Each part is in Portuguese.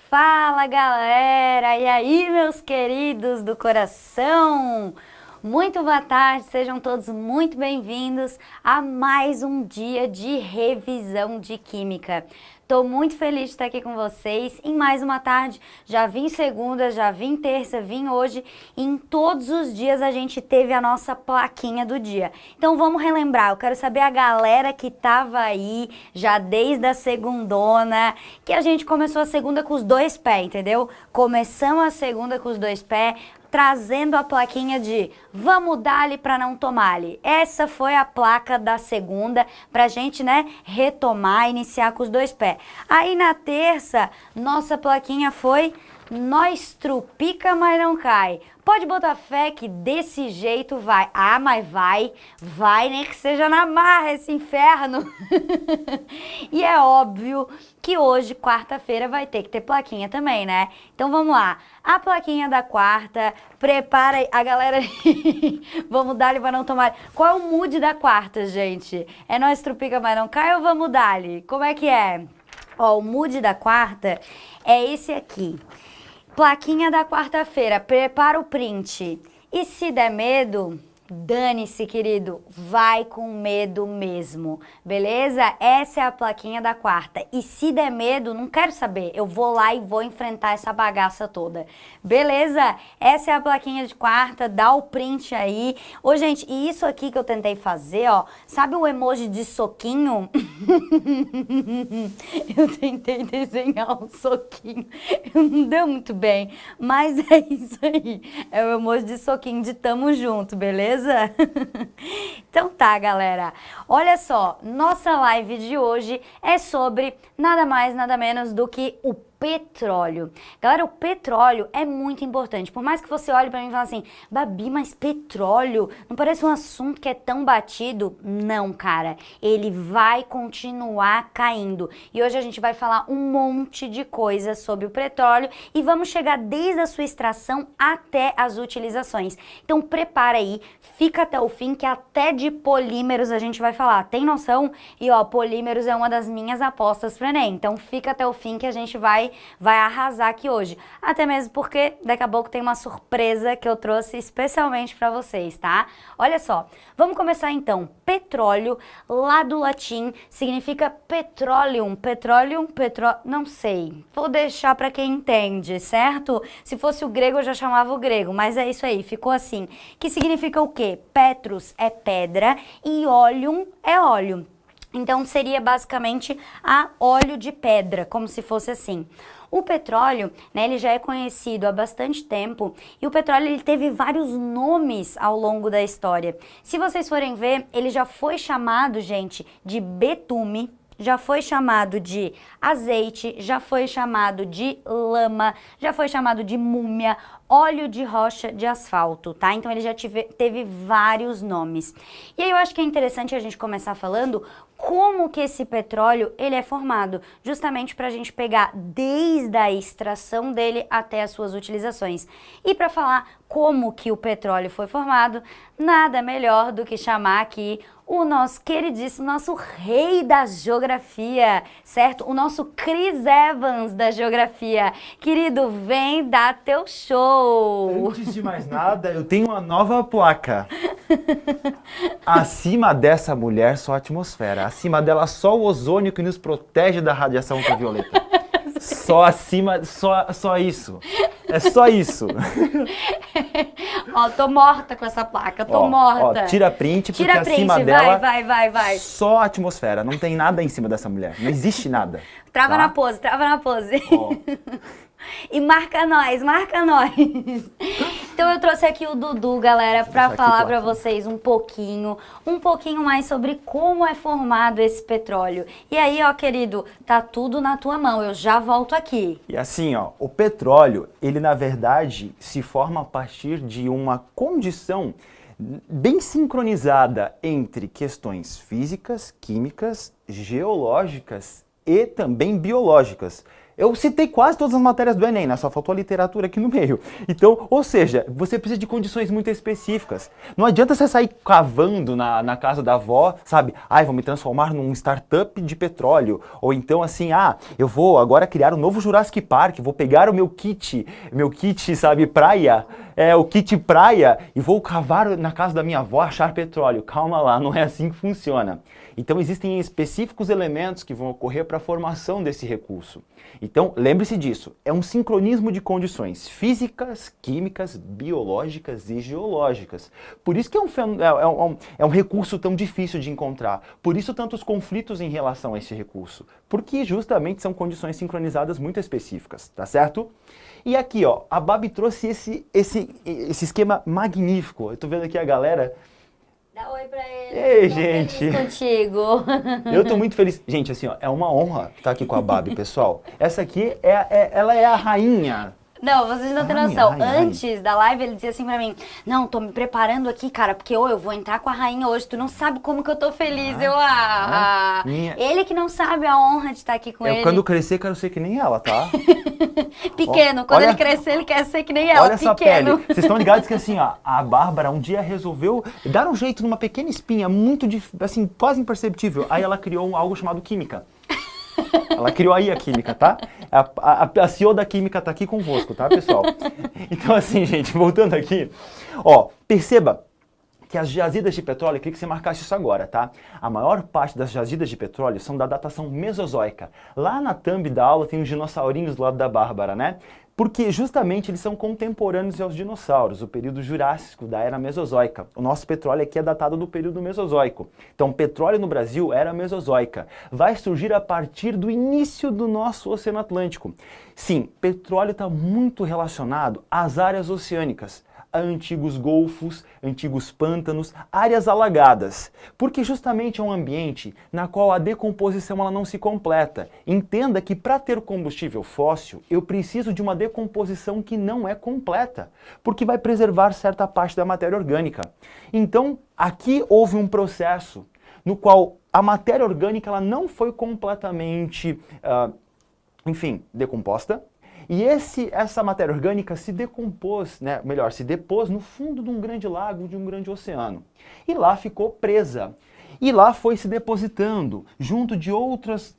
Fala galera! E aí, meus queridos do coração? Muito boa tarde, sejam todos muito bem-vindos a mais um dia de revisão de Química. Tô muito feliz de estar aqui com vocês em mais uma tarde. Já vim segunda, já vim terça, vim hoje. E em todos os dias a gente teve a nossa plaquinha do dia. Então vamos relembrar. Eu quero saber a galera que tava aí já desde a segundona, que a gente começou a segunda com os dois pés, entendeu? Começamos a segunda com os dois pés, trazendo a plaquinha de vamos dar-lhe para não tomar-lhe. Essa foi a placa da segunda pra gente, né, retomar, iniciar com os dois pés. Aí na terça, nossa plaquinha foi nós trupica, mas não cai. Pode botar fé que desse jeito vai. Ah, mas vai, nem que seja na marra esse inferno. E é óbvio que hoje, quarta-feira, vai ter que ter plaquinha também, né? Então vamos lá. A plaquinha da quarta, prepara aí. A galera, vamos dar-lhe pra não tomar. Qual é o mood da quarta, gente? É nós trupica, mas não cai ou vamos dar-lhe? Como é que é? Ó, o mood da quarta é esse aqui. Plaquinha da quarta-feira, prepara o print. E se der medo, dane-se, querido, vai com medo mesmo, beleza? Essa é a plaquinha da quarta. E se der medo, não quero saber, eu vou lá e vou enfrentar essa bagaça toda, beleza? Essa é a plaquinha de quarta, dá o print aí. Ô, gente, e isso aqui que eu tentei fazer, ó, sabe o emoji de soquinho? Eu tentei desenhar um soquinho, não deu muito bem, mas é isso aí. É o emoji de soquinho de tamo junto, beleza? Então tá, galera. Olha só, nossa live de hoje é sobre nada mais, nada menos do que o petróleo. Galera, o petróleo é muito importante. Por mais que você olhe pra mim e fale assim, Babi, mas petróleo não parece um assunto que é tão batido? Não, cara. Ele vai continuar caindo. E hoje a gente vai falar um monte de coisas sobre o petróleo e vamos chegar desde a sua extração até as utilizações. Então prepara aí, fica até o fim que até de polímeros a gente vai falar. Tem noção? E ó, polímeros é uma das minhas apostas pro Enem. Então fica até o fim que a gente vai arrasar aqui hoje. Até mesmo porque daqui a pouco tem uma surpresa que eu trouxe especialmente para vocês, tá? Olha só, vamos começar então. Petróleo, lá do latim, significa petroleum. Petroleum, não sei. Vou deixar para quem entende, certo? Se fosse o grego eu já chamava o grego, mas é isso aí, ficou assim. Que significa o quê? Petros é pedra e oleum é óleo. Então seria basicamente a óleo de pedra, como se fosse assim. O petróleo, né, ele já é conhecido há bastante tempo e o petróleo ele teve vários nomes ao longo da história. Se vocês forem ver, ele já foi chamado, gente, de betume, já foi chamado de azeite, já foi chamado de lama, já foi chamado de múmia, óleo de rocha de asfalto, tá? Então ele já teve vários nomes. E aí eu acho que é interessante a gente começar falando como que esse petróleo ele é formado, justamente para a gente pegar desde a extração dele até as suas utilizações. E para falar como que o petróleo foi formado, nada melhor do que chamar aqui o nosso queridíssimo, nosso rei da geografia, certo? O nosso Chris Evans da geografia. Querido, vem dar teu show! Antes de mais nada, eu tenho uma nova placa. Acima dessa mulher, só a atmosfera. Acima dela, só o ozônio que nos protege da radiação ultravioleta. Só acima, só isso. É só isso. Ó, tô morta com essa placa, tô morta. Ó, tira print, porque tira print, acima dela, vai. só a atmosfera. Não tem nada em cima dessa mulher. Não existe nada. Trava tá? na pose, trava na pose. Ó. E marca nós, marca nós. Então eu trouxe aqui o Dudu, galera, pra falar pra vocês um pouquinho mais sobre como é formado esse petróleo. E aí, ó, querido, tá tudo na tua mão, eu já volto aqui. E assim, ó, o petróleo, ele na verdade se forma a partir de uma condição bem sincronizada entre questões físicas, químicas, geológicas e também biológicas. Eu citei quase todas as matérias do Enem, né? Só faltou a literatura aqui no meio. Então, ou seja, você precisa de condições muito específicas. Não adianta você sair cavando na casa da avó, sabe? Vou me transformar num startup de petróleo. Ou então assim, eu vou agora criar um novo Jurassic Park, vou pegar o meu kit, sabe, praia, o kit praia, e vou cavar na casa da minha avó achar petróleo. Calma lá, não é assim que funciona. Então existem específicos elementos que vão ocorrer para a formação desse recurso. Então, lembre-se disso, é um sincronismo de condições físicas, químicas, biológicas e geológicas. Por isso que é um recurso tão difícil de encontrar, por isso tantos conflitos em relação a esse recurso, porque justamente são condições sincronizadas muito específicas, tá certo? E aqui, ó, a Babi trouxe esse esquema magnífico. Eu tô vendo aqui a galera... Dá oi pra ele. Ei, gente. Feliz contigo. Eu tô muito feliz. Gente, assim, ó, é uma honra estar aqui com a Babi, pessoal. Essa aqui, ela é a rainha. Não, vocês não têm noção. Rainha. Antes da live, ele dizia assim pra mim, não, tô me preparando aqui, cara, porque eu vou entrar com a rainha hoje, tu não sabe como que eu tô feliz. Ele que não sabe a honra de estar aqui com ele. Quando crescer, quero ser que nem ela, tá? Pequeno. Quando ele crescer, ele quer ser que nem ela, olha pequeno. Essa pele. Vocês estão ligados que assim, ó, a Bárbara um dia resolveu dar um jeito numa pequena espinha, muito, assim, quase imperceptível. Aí ela criou algo chamado química. Ela criou aí a química, tá? A CEO da química tá aqui convosco, tá, pessoal? Então, assim, gente, voltando aqui, ó, perceba que as jazidas de petróleo, eu queria que você marcasse isso agora, tá? A maior parte das jazidas de petróleo são da datação mesozoica. Lá na thumb da aula tem os dinossaurinhos do lado da Bárbara, né? Porque justamente eles são contemporâneos aos dinossauros, o período Jurássico da era Mesozoica. O nosso petróleo aqui é datado do período Mesozoico. Então, petróleo no Brasil era Mesozoica. Vai surgir a partir do início do nosso Oceano Atlântico. Sim, petróleo está muito relacionado às áreas oceânicas, a antigos golfos, antigos pântanos, áreas alagadas, porque justamente é um ambiente na qual a decomposição ela não se completa. Entenda que para ter combustível fóssil, eu preciso de uma decomposição que não é completa, porque vai preservar certa parte da matéria orgânica. Então, aqui houve um processo no qual a matéria orgânica ela não foi completamente, decomposta, e essa matéria orgânica se decompôs, né, melhor, se depôs no fundo de um grande lago, de um grande oceano. E lá ficou presa. E lá foi se depositando, junto de outros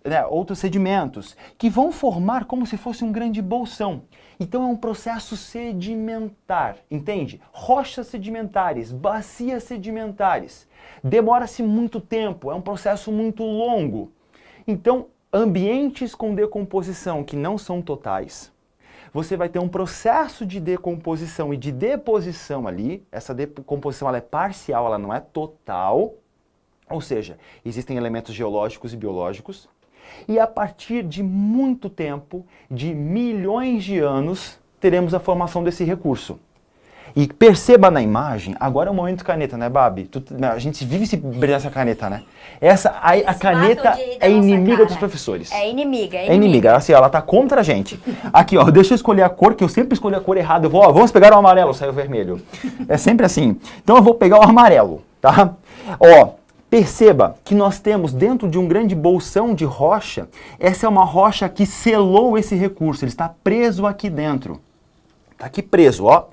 sedimentos, que vão formar como se fosse um grande bolsão. Então é um processo sedimentar, entende? Rochas sedimentares, bacias sedimentares. Demora-se muito tempo, é um processo muito longo. Então, ambientes com decomposição que não são totais, você vai ter um processo de decomposição e de deposição ali. Essa decomposição ela é parcial, ela não é total. Ou seja, existem elementos geológicos e biológicos. E a partir de muito tempo, de milhões de anos, teremos a formação desse recurso. E perceba na imagem, agora é o momento caneta, né, Babi? A gente vive se brilhar essa caneta, né? A caneta é inimiga dos professores. É inimiga. É inimiga, assim, ela tá contra a gente. Aqui, ó, deixa eu escolher a cor, que eu sempre escolho a cor errada. Vamos pegar o amarelo, sai o vermelho. É sempre assim. Então eu vou pegar o amarelo, tá? Ó, perceba que nós temos dentro de um grande bolsão de rocha, essa é uma rocha que selou esse recurso, ele está preso aqui dentro. Tá aqui preso, ó.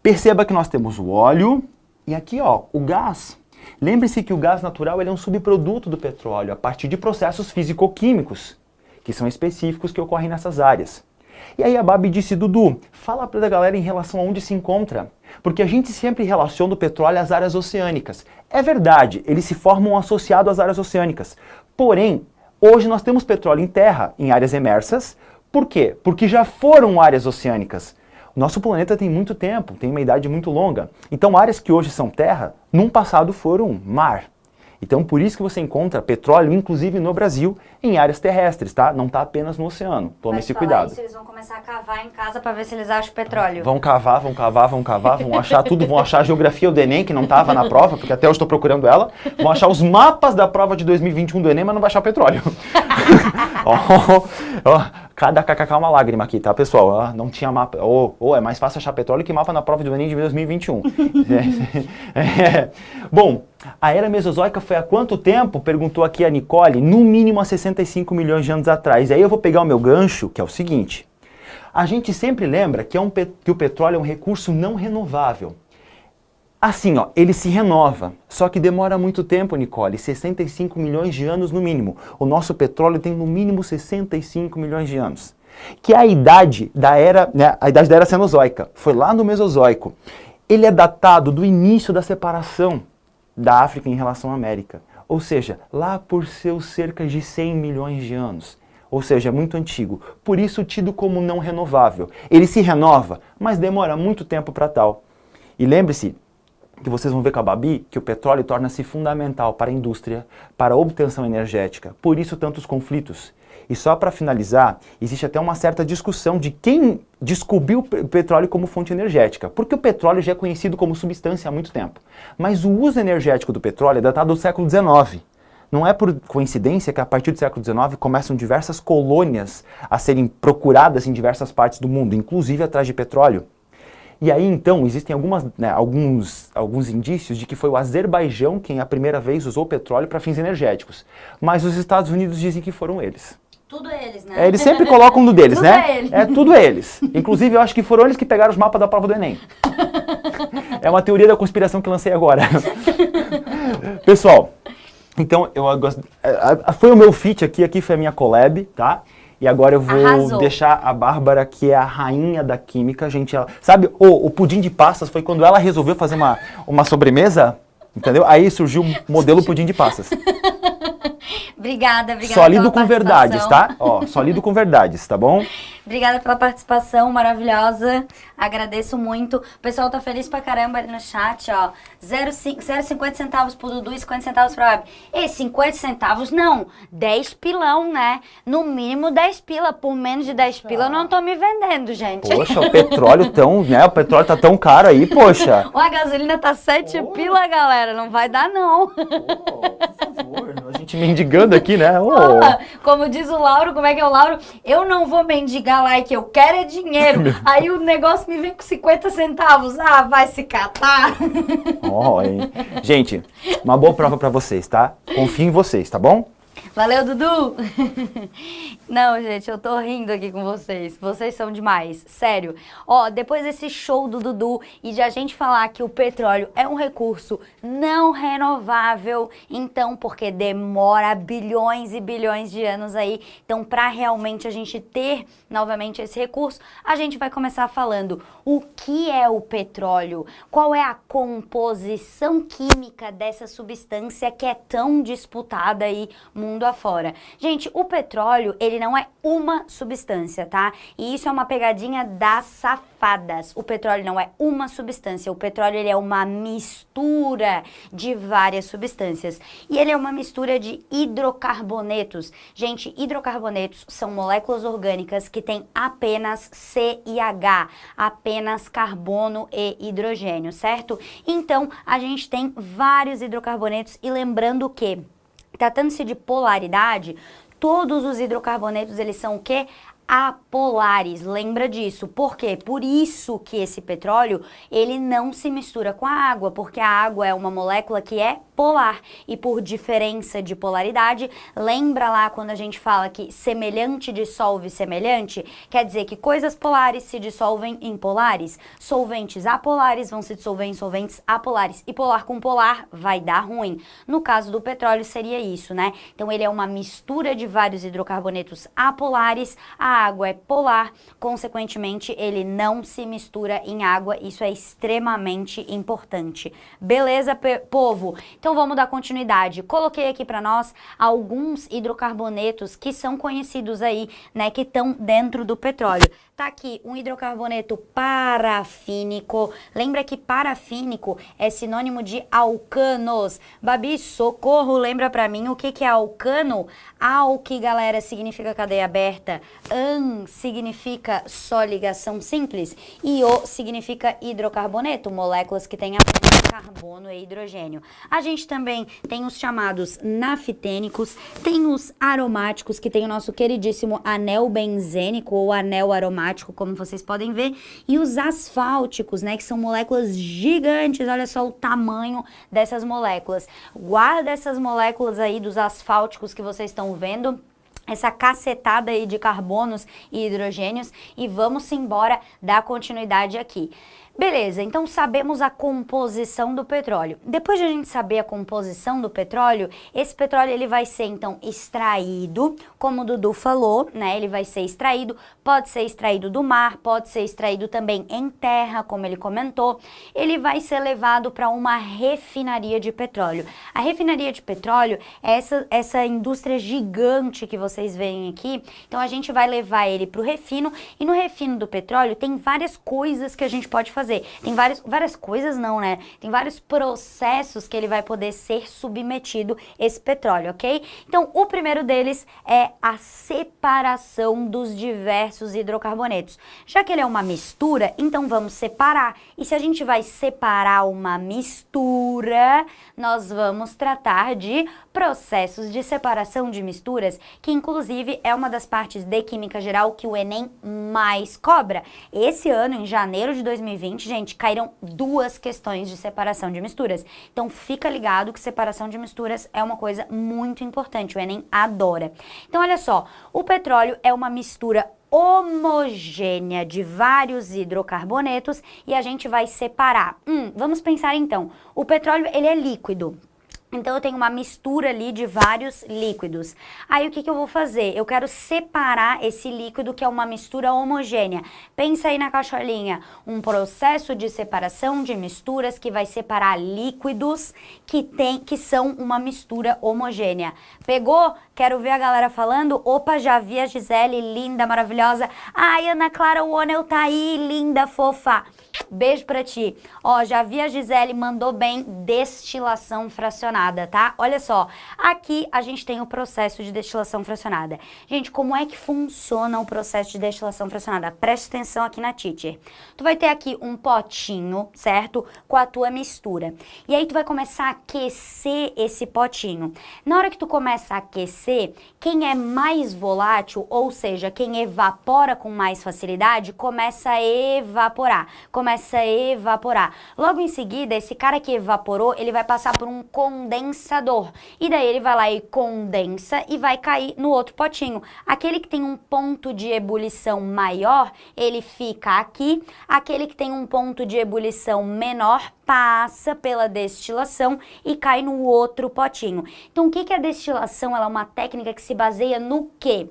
Perceba que nós temos o óleo e aqui, ó, o gás. Lembre-se que o gás natural ele é um subproduto do petróleo a partir de processos físico-químicos, que são específicos que ocorrem nessas áreas. E aí a Babi disse, Dudu, fala para a galera em relação a onde se encontra, porque a gente sempre relaciona o petróleo às áreas oceânicas. É verdade, eles se formam associados às áreas oceânicas. Porém, hoje nós temos petróleo em terra, em áreas emersas. Por quê? Porque já foram áreas oceânicas. O nosso planeta tem muito tempo, tem uma idade muito longa. Então, áreas que hoje são terra, num passado foram mar. Então, por isso que você encontra petróleo, inclusive no Brasil, em áreas terrestres, tá? Não está apenas no oceano. Tome esse cuidado. Isso, eles vão começar a cavar em casa para ver se eles acham petróleo. Vão cavar, vão achar tudo, vão achar a geografia do Enem, que não estava na prova, porque até eu estou procurando ela. Vão achar os mapas da prova de 2021 do Enem, mas não vai achar petróleo. Cada kkk é uma lágrima aqui, tá, pessoal? Não tinha mapa. Ou é mais fácil achar petróleo que mapa na prova do Enem de 2021. Bom, a era mesozoica foi há quanto tempo? Perguntou aqui a Nicole. No mínimo há 65 milhões de anos atrás. E aí eu vou pegar o meu gancho, que é o seguinte. A gente sempre lembra que o petróleo é um recurso não renovável. Assim, ó, ele se renova, só que demora muito tempo, Nicole, 65 milhões de anos no mínimo. O nosso petróleo tem no mínimo 65 milhões de anos, que é a idade da era, né, a idade da era cenozoica. Foi lá no Mesozoico. Ele é datado do início da separação da África em relação à América, ou seja, lá por seus cerca de 100 milhões de anos. Ou seja, é muito antigo, por isso tido como não renovável. Ele se renova, mas demora muito tempo para tal. E lembre-se, que vocês vão ver com a Babi, que o petróleo torna-se fundamental para a indústria, para a obtenção energética. Por isso, tantos conflitos. E só para finalizar, existe até uma certa discussão de quem descobriu o petróleo como fonte energética. Porque o petróleo já é conhecido como substância há muito tempo. Mas o uso energético do petróleo é datado do século XIX. Não é por coincidência que a partir do século XIX começam diversas colônias a serem procuradas em diversas partes do mundo, inclusive atrás de petróleo. E aí, então, existem alguns indícios de que foi o Azerbaijão quem a primeira vez usou petróleo para fins energéticos. Mas os Estados Unidos dizem que foram eles. Tudo eles, né? Eles sempre colocam um do deles, tudo né? Eles. É tudo eles. Inclusive, eu acho que foram eles que pegaram os mapas da prova do Enem. É uma teoria da conspiração que lancei agora. Pessoal, então, foi o meu feat aqui foi a minha collab, tá? E agora eu vou deixar a Bárbara, que é a rainha da química, gente. Sabe, o pudim de passas foi quando ela resolveu fazer uma sobremesa, entendeu? Aí surgiu o modelo pudim de passas. Obrigada Só lido com verdades, tá? Ó, só lido com verdades, tá bom? Obrigada pela participação maravilhosa. Agradeço muito. O pessoal tá feliz pra caramba ali no chat, ó. 0,50 centavos pro Dudu e 50 centavos pra Babi. E 50 centavos não, 10 pilão, né? No mínimo 10 pila. Por menos de 10 pila eu não tô me vendendo, gente. Poxa, o petróleo né? O petróleo tá tão caro aí, poxa. Ó, a gasolina tá 7 pila, galera. Não vai dar, não. Por favor, a gente mendigando aqui, né? Como diz o Lauro, como é que é o Lauro? Eu não vou mendigar like, eu quero é dinheiro. Aí o negócio me vem com 50 centavos. Ah, vai se catar. Hein? Gente, uma boa prova pra vocês, tá? Confio em vocês, tá bom? Valeu, Dudu! Não, gente, eu tô rindo aqui com vocês. Vocês são demais, sério. Ó, depois desse show do Dudu e de a gente falar que o petróleo é um recurso não renovável, então, porque demora bilhões e bilhões de anos aí, então, pra realmente a gente ter novamente esse recurso, a gente vai começar falando o que é o petróleo, qual é a composição química dessa substância que é tão disputada aí mundo afora. Gente, o petróleo, ele não é uma substância, tá? E isso é uma pegadinha das safadas. O petróleo não é uma substância, o petróleo ele é uma mistura de várias substâncias. E ele é uma mistura de hidrocarbonetos. Gente, hidrocarbonetos são moléculas orgânicas que têm apenas C e H, apenas carbono e hidrogênio, certo? Então, a gente tem vários hidrocarbonetos e lembrando que tratando-se de polaridade, todos os hidrocarbonetos, eles são o quê? Apolares, lembra disso. Por quê? Por isso que esse petróleo, ele não se mistura com a água, porque a água é uma molécula que é polar. E por diferença de polaridade, lembra lá quando a gente fala que semelhante dissolve semelhante? Quer dizer que coisas polares se dissolvem em polares. Solventes apolares vão se dissolver em solventes apolares. E polar com polar vai dar ruim. No caso do petróleo seria isso, né? Então ele é uma mistura de vários hidrocarbonetos apolares. A água é polar, consequentemente ele não se mistura em água, isso é extremamente importante. Beleza, povo? Então vamos dar continuidade. Coloquei aqui para nós alguns hidrocarbonetos que são conhecidos aí, né, que estão dentro do petróleo. Tá aqui um hidrocarboneto parafínico. Lembra que parafínico é sinônimo de alcanos. Babi, socorro, lembra pra mim o que é alcano? Alque, galera, significa cadeia aberta. An significa só ligação simples. E O significa hidrocarboneto, moléculas que têm apenas carbono e hidrogênio. A gente também tem os chamados naftênicos, tem os aromáticos, que tem o nosso queridíssimo anel benzênico ou anel aromático, como vocês podem ver, e os asfálticos, né, que são moléculas gigantes. Olha só o tamanho dessas moléculas. Guarda essas moléculas aí dos asfálticos que vocês estão vendo, essa cacetada aí de carbonos e hidrogênios, e vamos embora dar continuidade aqui. Beleza, então sabemos a composição do petróleo. Depois de a gente saber a composição do petróleo, esse petróleo ele vai ser então extraído, como o Dudu falou, né? Ele vai ser extraído, pode ser extraído do mar, pode ser extraído também em terra, como ele comentou. Ele vai ser levado para uma refinaria de petróleo. A refinaria de petróleo é essa indústria gigante que vocês veem aqui. Então a gente vai levar ele para o refino, e no refino do petróleo tem várias coisas que a gente pode fazer. Tem várias coisas não, né? Tem vários processos que ele vai poder ser submetido, esse petróleo, ok? Então, o primeiro deles é a separação dos diversos hidrocarbonetos. Já que ele é uma mistura, então vamos separar. E se a gente vai separar uma mistura, nós vamos tratar de processos de separação de misturas, que inclusive é uma das partes de Química Geral que o Enem mais cobra. Esse ano, em janeiro de 2020, gente, caíram 2 questões de separação de misturas. Então fica ligado que separação de misturas é uma coisa muito importante, o Enem adora. Então olha só, o petróleo é uma mistura homogênea de vários hidrocarbonetos e a gente vai separar. Vamos pensar então, o petróleo ele é líquido. Então, eu tenho uma mistura ali de vários líquidos. Aí, o que eu vou fazer? Eu quero separar esse líquido, que é uma mistura homogênea. Pensa aí na cacholinha. Um processo de separação de misturas que vai separar líquidos que são uma mistura homogênea. Pegou? Quero ver a galera falando. Opa, já vi a Gisele, linda, maravilhosa. Ai, Ana Clara Wonel tá aí, linda, fofa. Beijo pra ti. Ó, já vi a Gisele, mandou bem, destilação fracionada, tá? Olha só, aqui a gente tem o processo de destilação fracionada. Gente, como é que funciona o processo de destilação fracionada? Preste atenção aqui na teacher. Tu vai ter aqui um potinho, certo? Com a tua mistura. E aí tu vai começar a aquecer esse potinho. Na hora que tu começa a aquecer, quem é mais volátil, ou seja, quem evapora com mais facilidade, começa a evaporar. Logo em seguida, esse cara que evaporou, ele vai passar por um condensador. E daí ele vai lá e condensa e vai cair no outro potinho. Aquele que tem um ponto de ebulição maior, ele fica aqui. Aquele que tem um ponto de ebulição menor, passa pela destilação e cai no outro potinho. Então, o que é a destilação? Ela é uma técnica que se baseia no quê?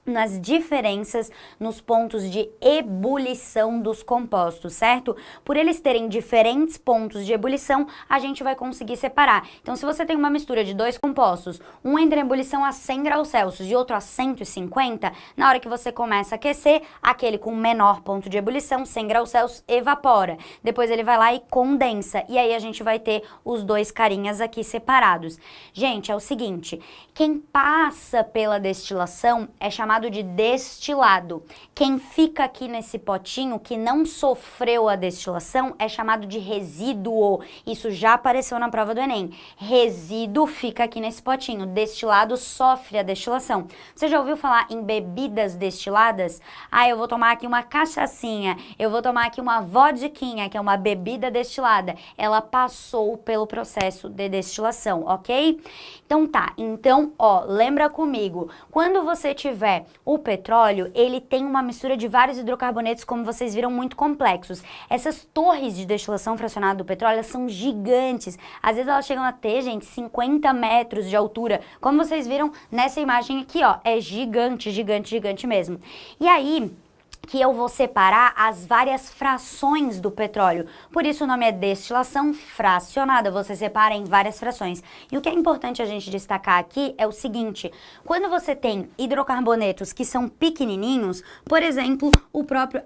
Nas diferenças nos pontos de ebulição dos compostos, certo? Por eles terem diferentes pontos de ebulição, a gente vai conseguir separar. Então, se você tem uma mistura de 2 compostos, um entra em ebulição a 100 graus Celsius e outro a 150, na hora que você começa a aquecer, aquele com menor ponto de ebulição, 100 graus Celsius, evapora. Depois ele vai lá e condensa, e aí a gente vai ter os 2 carinhas aqui separados. Gente, é o seguinte, quem passa pela destilação é chamado de destilado. Quem fica aqui nesse potinho que não sofreu a destilação é chamado de resíduo. Isso já apareceu na prova do Enem. Resíduo fica aqui nesse potinho. Destilado sofre a destilação. Você já ouviu falar em bebidas destiladas? Ah, eu vou tomar aqui uma cachaçinha, eu vou tomar aqui uma vodquinha, que é uma bebida destilada. Ela passou pelo processo de destilação, ok? Então tá, ó, lembra comigo, quando você tiver o petróleo, ele tem uma mistura de vários hidrocarbonetos, como vocês viram, muito complexos. Essas torres de destilação fracionada do petróleo, elas são gigantes. Às vezes elas chegam a ter, gente, 50 metros de altura. Como vocês viram nessa imagem aqui, ó, é gigante, gigante, gigante mesmo. E aí que eu vou separar as várias frações do petróleo. Por isso o nome é destilação fracionada, você separa em várias frações. E o que é importante a gente destacar aqui é o seguinte, quando você tem hidrocarbonetos que são pequenininhos, por exemplo, o próprio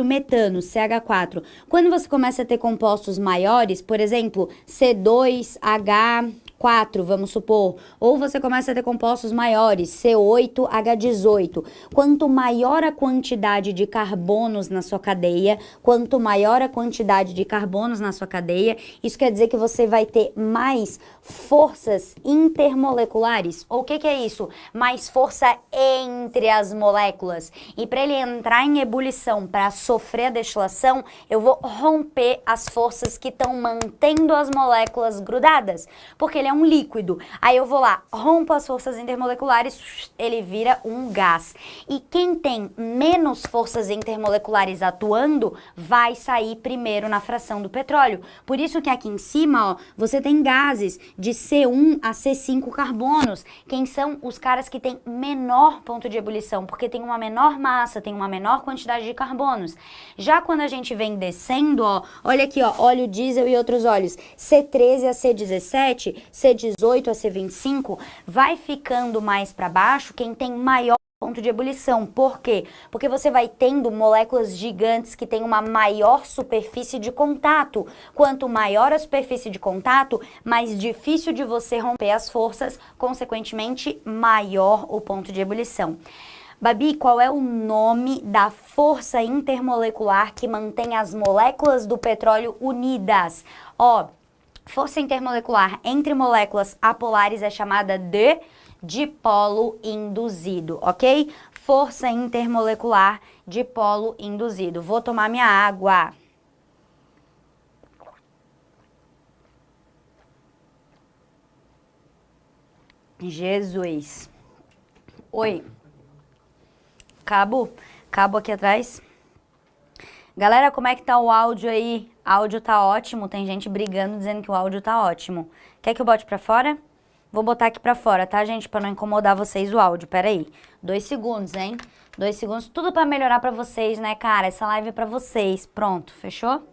metano, CH4. Quando você começa a ter compostos maiores, por exemplo, C2H 4, vamos supor, ou você começa a ter compostos maiores, C8H18. Quanto maior a quantidade de carbonos na sua cadeia, quanto maior a quantidade de carbonos na sua cadeia, isso quer dizer que você vai ter mais forças intermoleculares. Ou o que é isso? Mais força entre as moléculas. E para ele entrar em ebulição, para sofrer a destilação, eu vou romper as forças que estão mantendo as moléculas grudadas, porque ele é um líquido. Aí eu vou lá, rompo as forças intermoleculares, ele vira um gás. E quem tem menos forças intermoleculares atuando, vai sair primeiro na fração do petróleo. Por isso que aqui em cima, ó, você tem gases de C1 a C5 carbonos. Quem são os caras que têm menor ponto de ebulição? Porque tem uma menor massa, tem uma menor quantidade de carbonos. Já quando a gente vem descendo, ó, olha aqui, ó, óleo diesel e outros óleos, C13 a C17, C18 a C25, vai ficando mais para baixo quem tem maior ponto de ebulição. Por quê? Porque você vai tendo moléculas gigantes que têm uma maior superfície de contato. Quanto maior a superfície de contato, mais difícil de você romper as forças, consequentemente, maior o ponto de ebulição. Babi, qual é o nome da força intermolecular que mantém as moléculas do petróleo unidas? Ó, força intermolecular entre moléculas apolares é chamada de dipolo induzido, ok? Força intermolecular dipolo induzido. Vou tomar minha água. Jesus. Oi. Cabo aqui atrás. Galera, como é que tá o áudio aí? Áudio tá ótimo, tem gente brigando dizendo que o áudio tá ótimo. Quer que eu bote pra fora? Vou botar aqui pra fora, tá, gente? Pra não incomodar vocês o áudio, pera aí. 2 segundos, hein? 2 segundos, tudo pra melhorar pra vocês, né, cara? Essa live é pra vocês. Pronto, fechou?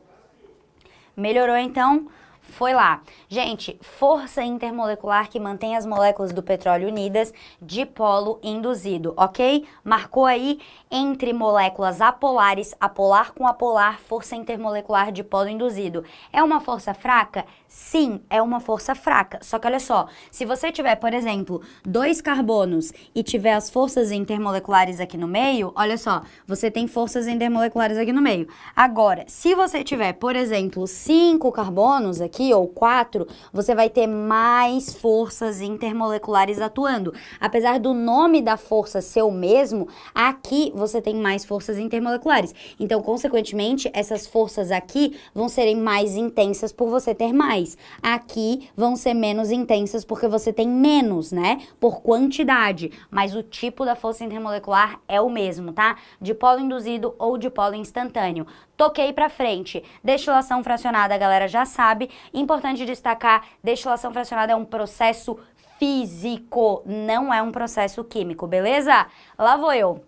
Melhorou, então? Foi lá. Gente, força intermolecular que mantém as moléculas do petróleo unidas, dipolo induzido, ok? Marcou aí entre moléculas apolares, apolar com apolar, força intermolecular dipolo induzido. É uma força fraca? Sim, é uma força fraca. Só que olha só, se você tiver, por exemplo, 2 carbonos e tiver as forças intermoleculares aqui no meio, olha só, você tem forças intermoleculares aqui no meio. Agora, se você tiver, por exemplo, 5 carbonos aqui, ou 4, você vai ter mais forças intermoleculares atuando. Apesar do nome da força ser o mesmo, aqui você tem mais forças intermoleculares. Então, consequentemente, essas forças aqui vão serem mais intensas por você ter mais. Aqui vão ser menos intensas porque você tem menos, né? Por quantidade. Mas o tipo da força intermolecular é o mesmo, tá? Dipolo induzido ou dipolo instantâneo. Toquei pra frente. Destilação fracionada, a galera já sabe. Importante destacar, destilação fracionada é um processo físico, não é um processo químico, beleza? Lá vou eu.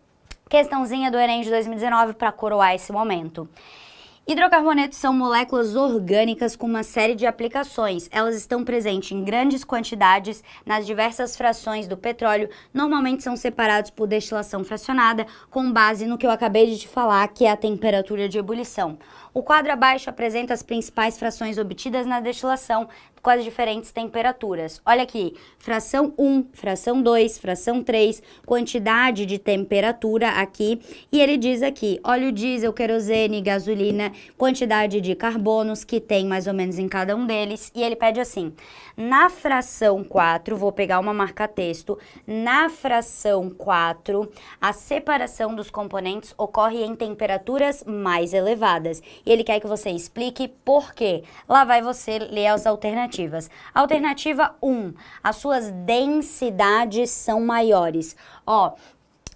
Questãozinha do Enem de 2019 para coroar esse momento. Hidrocarbonetos são moléculas orgânicas com uma série de aplicações. Elas estão presentes em grandes quantidades nas diversas frações do petróleo. Normalmente são separados por destilação fracionada, com base no que eu acabei de te falar, que é a temperatura de ebulição. O quadro abaixo apresenta as principais frações obtidas na destilação com as diferentes temperaturas. Olha aqui, fração 1, fração 2, fração 3, quantidade de temperatura aqui. E ele diz aqui, óleo diesel, querosene, gasolina, quantidade de carbonos que tem mais ou menos em cada um deles. E ele pede assim, na fração 4, vou pegar uma marca-texto, na fração 4, a separação dos componentes ocorre em temperaturas mais elevadas. E ele quer que você explique por quê. Lá vai você ler as alternativas. Alternativa 1, as suas densidades são maiores. Ó,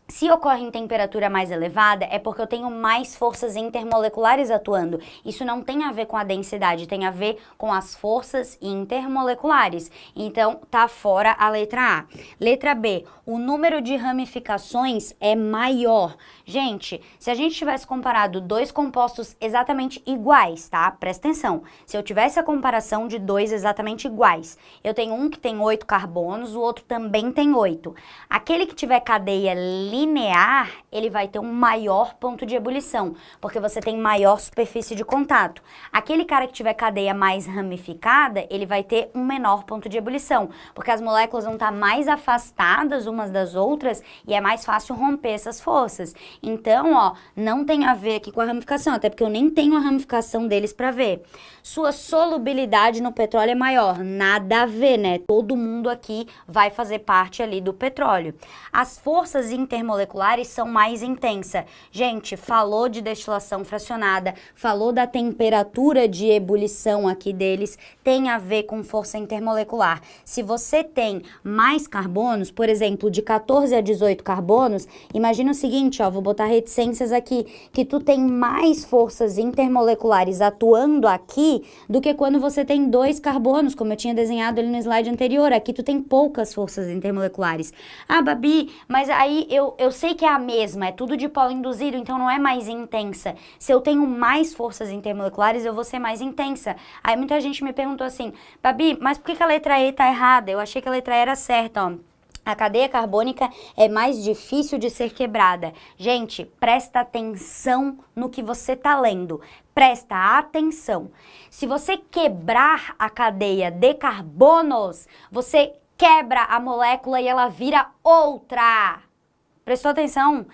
se ocorre em temperatura mais elevada, é porque eu tenho mais forças intermoleculares atuando. Isso não tem a ver com a densidade, tem a ver com as forças intermoleculares. Então, tá fora a letra A. Letra B, o número de ramificações é maior. Gente, se a gente tivesse comparado 2 compostos exatamente iguais, tá? Presta atenção. Se eu tivesse a comparação de 2 exatamente iguais, eu tenho um que tem 8 carbonos, o outro também tem 8. Aquele que tiver cadeia linear, ele vai ter um maior ponto de ebulição, porque você tem maior superfície de contato. Aquele cara que tiver cadeia mais ramificada, ele vai ter um menor ponto de ebulição, porque as moléculas vão estar mais afastadas umas das outras e é mais fácil romper essas forças. Então, ó, não tem a ver aqui com a ramificação, até porque eu nem tenho a ramificação deles para ver. Sua solubilidade no petróleo é maior, nada a ver, né? Todo mundo aqui vai fazer parte ali do petróleo. As forças intermoleculares são mais intensas. Gente, falou de destilação fracionada, falou da temperatura de ebulição aqui deles, tem a ver com força intermolecular. Se você tem mais carbonos, por exemplo, de 14 a 18 carbonos, imagina o seguinte, ó, vou botar reticências aqui, que tu tem mais forças intermoleculares atuando aqui do que quando você tem 2 carbonos, como eu tinha desenhado ali no slide anterior. Aqui tu tem poucas forças intermoleculares. Ah, Babi, mas aí eu sei que é a mesma, é tudo de polo induzido, então não é mais intensa. Se eu tenho mais forças intermoleculares, eu vou ser mais intensa. Aí muita gente me perguntou assim, Babi, mas por que a letra E tá errada? Eu achei que a letra E era certa, ó. A cadeia carbônica é mais difícil de ser quebrada. Gente, presta atenção no que você tá lendo. Presta atenção. Se você quebrar a cadeia de carbonos, você quebra a molécula e ela vira outra. Prestou atenção?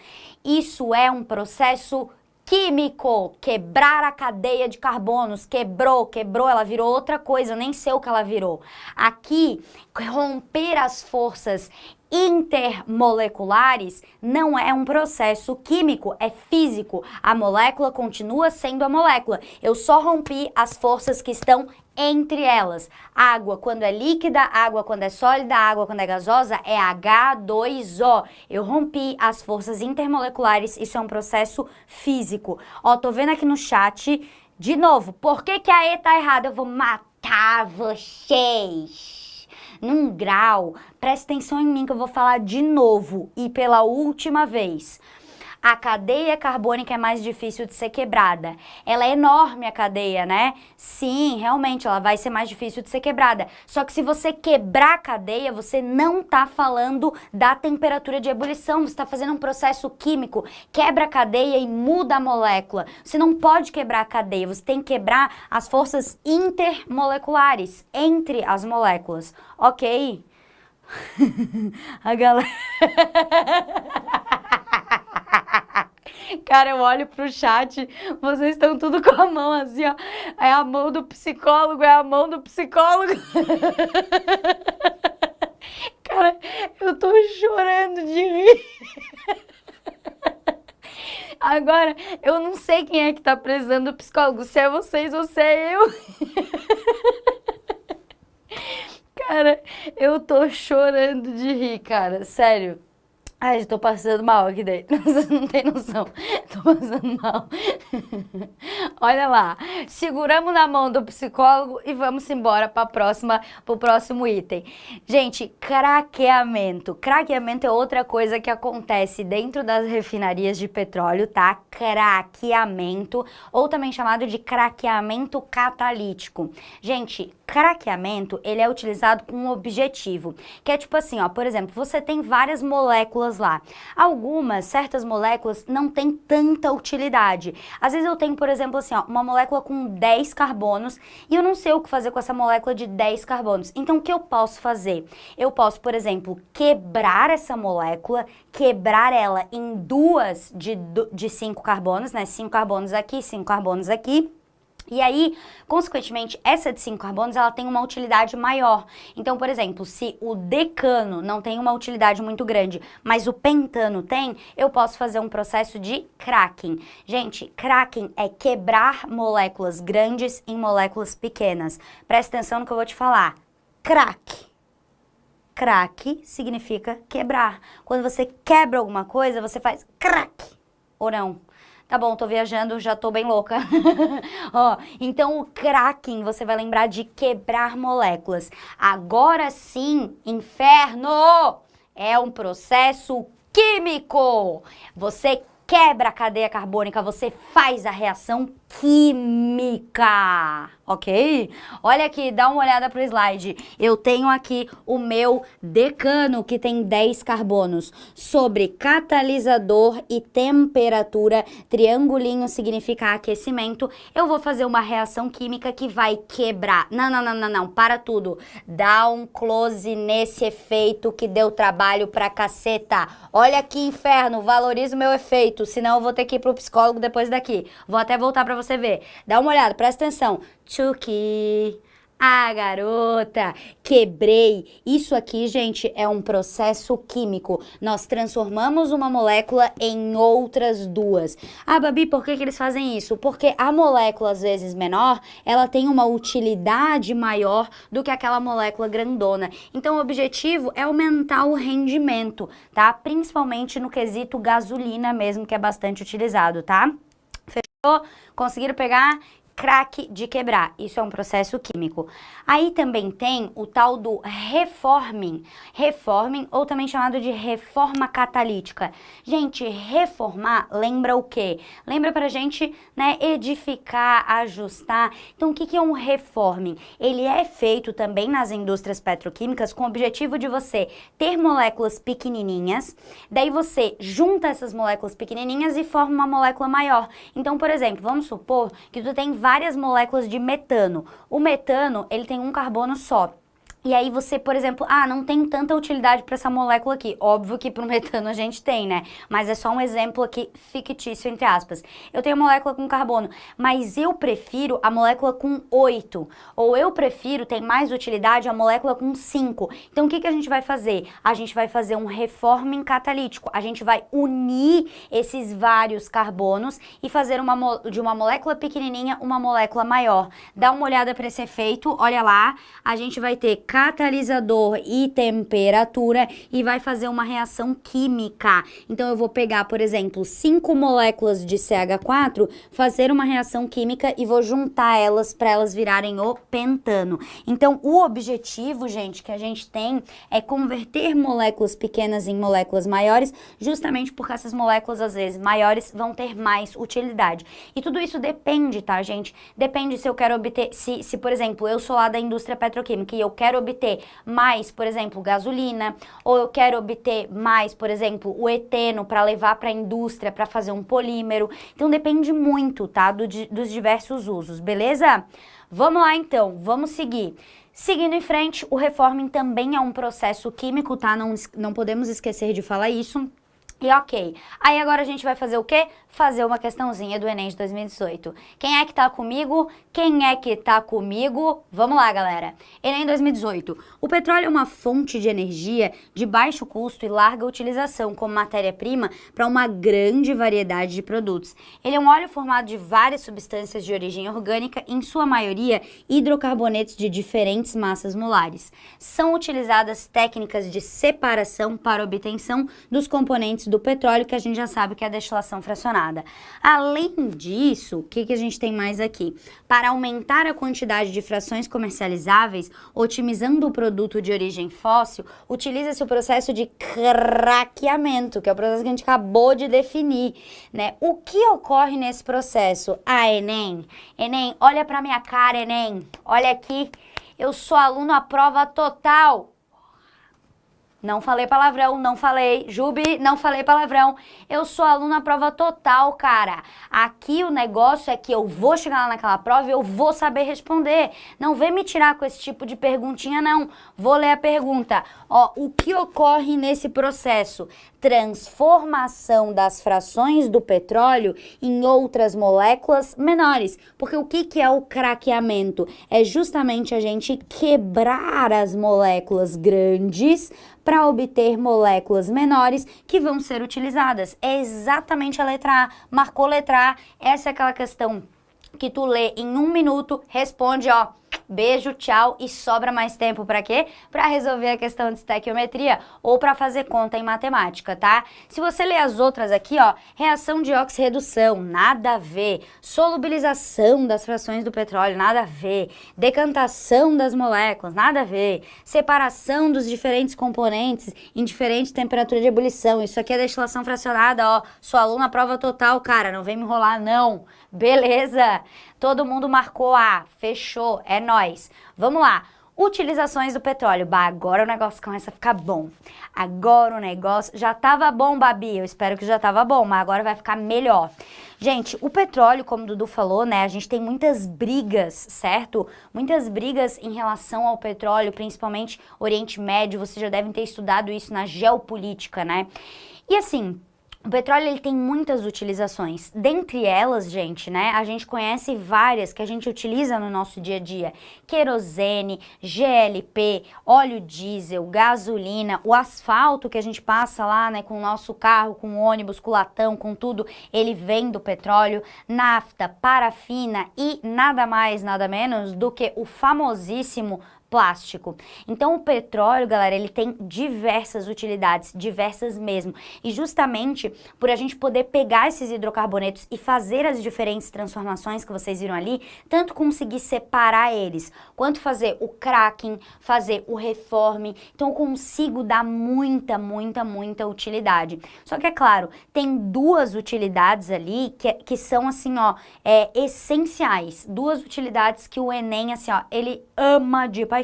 Isso é um processo químico. Quebrar a cadeia de carbonos. Quebrou, ela virou outra coisa. Eu nem sei o que ela virou. Aqui, romper as forças intermoleculares não é um processo químico, é físico. A molécula continua sendo a molécula. Eu só rompi as forças que estão entre elas. Água quando é líquida, água quando é sólida, água quando é gasosa é H2O. Eu rompi as forças intermoleculares, isso é um processo físico. Ó, tô vendo aqui no chat, de novo, por que que a E tá errada? Eu vou matar vocês. Num grau, presta atenção em mim que eu vou falar de novo e pela última vez. A cadeia carbônica é mais difícil de ser quebrada. Ela é enorme a cadeia, né? Sim, realmente, ela vai ser mais difícil de ser quebrada. Só que se você quebrar a cadeia, você não tá falando da temperatura de ebulição, você tá fazendo um processo químico. Quebra a cadeia e muda a molécula. Você não pode quebrar a cadeia, você tem que quebrar as forças intermoleculares entre as moléculas, ok? A galera... Cara, eu olho pro chat, vocês estão tudo com a mão assim, ó. É a mão do psicólogo, é a mão do psicólogo. Cara, eu tô chorando de rir. Agora, eu não sei quem é que tá precisando do psicólogo, se é vocês ou se é eu. Cara, eu tô chorando de rir, cara, sério. Ai, tô passando mal aqui dentro, você não tem noção, tô passando mal. Olha lá, seguramos na mão do psicólogo e vamos embora pro próximo item. Gente, craqueamento. Craqueamento é outra coisa que acontece dentro das refinarias de petróleo, tá? Craqueamento, ou também chamado de craqueamento catalítico. Gente, craqueamento, ele é utilizado com um objetivo, que é tipo assim, ó, por exemplo, você tem várias moléculas lá. Algumas, certas moléculas não têm tanta utilidade. Às vezes eu tenho, por exemplo, assim, ó, uma molécula com 10 carbonos e eu não sei o que fazer com essa molécula de 10 carbonos. Então, o que eu posso fazer? Eu posso, por exemplo, quebrar essa molécula, quebrar ela em duas de 5 carbonos, né? 5 carbonos aqui, 5 carbonos aqui. E aí, consequentemente, essa de 5 carbonos, ela tem uma utilidade maior. Então, por exemplo, se o decano não tem uma utilidade muito grande, mas o pentano tem, eu posso fazer um processo de cracking. Gente, cracking é quebrar moléculas grandes em moléculas pequenas. Presta atenção no que eu vou te falar. Crack. Crack significa quebrar. Quando você quebra alguma coisa, você faz crack. Ou não? Tá bom, tô viajando, já tô bem louca. Ó, então o cracking, você vai lembrar de quebrar moléculas. Agora sim, inferno, é um processo químico. Você quebra a cadeia carbônica, você faz a reação química, ok? Olha aqui, dá uma olhada pro slide. Eu tenho aqui o meu decano, que tem 10 carbonos, sobre catalisador e temperatura, triangulinho significa aquecimento. Eu vou fazer uma reação química que vai quebrar. Não, para tudo. Dá um close nesse efeito que deu trabalho pra caceta. Olha que inferno, valoriza o meu efeito, senão eu vou ter que ir pro psicólogo depois daqui. Vou até voltar pra você ver. Dá uma olhada, presta atenção. Tchuki, a garota, quebrei. Isso aqui, gente, é um processo químico. Nós transformamos uma molécula em outras duas. Ah, Babi, por que eles fazem isso? Porque a molécula, às vezes menor, ela tem uma utilidade maior do que aquela molécula grandona. Então, o objetivo é aumentar o rendimento, tá? Principalmente no quesito gasolina mesmo, que é bastante utilizado, tá? Fechou? Conseguiram pegar? Crack de quebrar, isso é um processo químico. Aí também tem o tal do reforming, ou também chamado de reforma catalítica. Gente, reformar lembra o quê? Lembra pra gente, né, edificar, ajustar. Então, o que é um reforming? Ele é feito também nas indústrias petroquímicas com o objetivo de você ter moléculas pequenininhas, daí você junta essas moléculas pequenininhas e forma uma molécula maior. Então, por exemplo, vamos supor que tu tem várias moléculas de metano. O metano, ele tem um carbono só. E aí você, por exemplo, não tem tanta utilidade para essa molécula aqui. Óbvio que para o metano a gente tem, né? Mas é só um exemplo aqui fictício, entre aspas. Eu tenho a molécula com carbono, mas eu prefiro a molécula com 8. Ou eu prefiro, tem mais utilidade, a molécula com 5. Então o que a gente vai fazer? A gente vai fazer um reforming catalítico. A gente vai unir esses vários carbonos e fazer de uma molécula pequenininha uma molécula maior. Dá uma olhada para esse efeito, olha lá. A gente vai ter catalisador e temperatura e vai fazer uma reação química. Então eu vou pegar, por exemplo, 5 moléculas de CH4, fazer uma reação química e vou juntar elas para elas virarem o pentano. Então o objetivo, gente, que a gente tem é converter moléculas pequenas em moléculas maiores, justamente porque essas moléculas, às vezes, maiores vão ter mais utilidade. E tudo isso depende, tá, gente? Depende se eu quero obter, se por exemplo, eu sou lá da indústria petroquímica e eu quero obter mais, por exemplo, gasolina, ou eu quero obter mais, por exemplo, o eteno para levar para a indústria, para fazer um polímero. Então depende muito, tá, dos diversos usos, beleza? Vamos lá então, vamos seguir. Seguindo em frente, o reforming também é um processo químico, tá? Não podemos esquecer de falar isso. E ok, aí agora a gente vai fazer o quê? Fazer uma questãozinha do Enem de 2018. Quem é que tá comigo? Quem é que tá comigo? Vamos lá, galera. Enem 2018. O petróleo é uma fonte de energia de baixo custo e larga utilização como matéria-prima para uma grande variedade de produtos. Ele é um óleo formado de várias substâncias de origem orgânica, em sua maioria hidrocarbonetos de diferentes massas molares. São utilizadas técnicas de separação para obtenção dos componentes do petróleo, que a gente já sabe que é a destilação fracionada. Além disso, o que a gente tem mais aqui? Para aumentar a quantidade de frações comercializáveis, otimizando o produto de origem fóssil, utiliza-se o processo de craqueamento, que é o processo que a gente acabou de definir, né? O que ocorre nesse processo? Enem, olha pra minha cara, Enem, olha aqui, eu sou aluno à prova total. Não falei palavrão, não falei. Jubi, não falei palavrão. Eu sou aluno à prova total, cara. Aqui o negócio é que eu vou chegar lá naquela prova e eu vou saber responder. Não vem me tirar com esse tipo de perguntinha, não. Vou ler a pergunta. Ó, o que ocorre nesse processo? Transformação das frações do petróleo em outras moléculas menores. Porque o que é o craqueamento? É justamente a gente quebrar as moléculas grandes para obter moléculas menores que vão ser utilizadas. É exatamente a letra A. Marcou letra A, essa é aquela questão que tu lê em 1 minuto, responde, ó, beijo, tchau, e sobra mais tempo pra quê? Pra resolver a questão de estequiometria ou pra fazer conta em matemática, tá? Se você ler as outras aqui, ó, reação de oxirredução, nada a ver. Solubilização das frações do petróleo, nada a ver. Decantação das moléculas, nada a ver. Separação dos diferentes componentes em diferente temperatura de ebulição. Isso aqui é destilação fracionada, ó. Sua aluna prova total, cara, não vem me enrolar, não. Beleza? Todo mundo marcou A, fechou, é nóis. Vamos lá. Utilizações do petróleo. Bah, agora o negócio começa a ficar bom. Agora o negócio já tava bom, Babi. Eu espero que já tava bom, mas agora vai ficar melhor. Gente, o petróleo, como o Dudu falou, né? A gente tem muitas brigas, certo? Muitas brigas em relação ao petróleo, principalmente Oriente Médio. Vocês já devem ter estudado isso na geopolítica, né? E assim, o petróleo ele tem muitas utilizações. Dentre elas, gente, né, a gente conhece várias que a gente utiliza no nosso dia a dia. Querosene, GLP, óleo diesel, gasolina, o asfalto que a gente passa lá, né, com o nosso carro, com o ônibus, com o latão, com tudo, ele vem do petróleo, nafta, parafina e nada mais, nada menos do que o famosíssimo plástico. Então o petróleo, galera, ele tem diversas utilidades, diversas mesmo. E justamente por a gente poder pegar esses hidrocarbonetos e fazer as diferentes transformações que vocês viram ali, tanto conseguir separar eles, quanto fazer o cracking, fazer o reforme. Então eu consigo dar muita utilidade. Só que é claro, tem duas utilidades ali que são assim, ó, essenciais. Duas utilidades que o Enem, assim, ó, ele ama de paixão.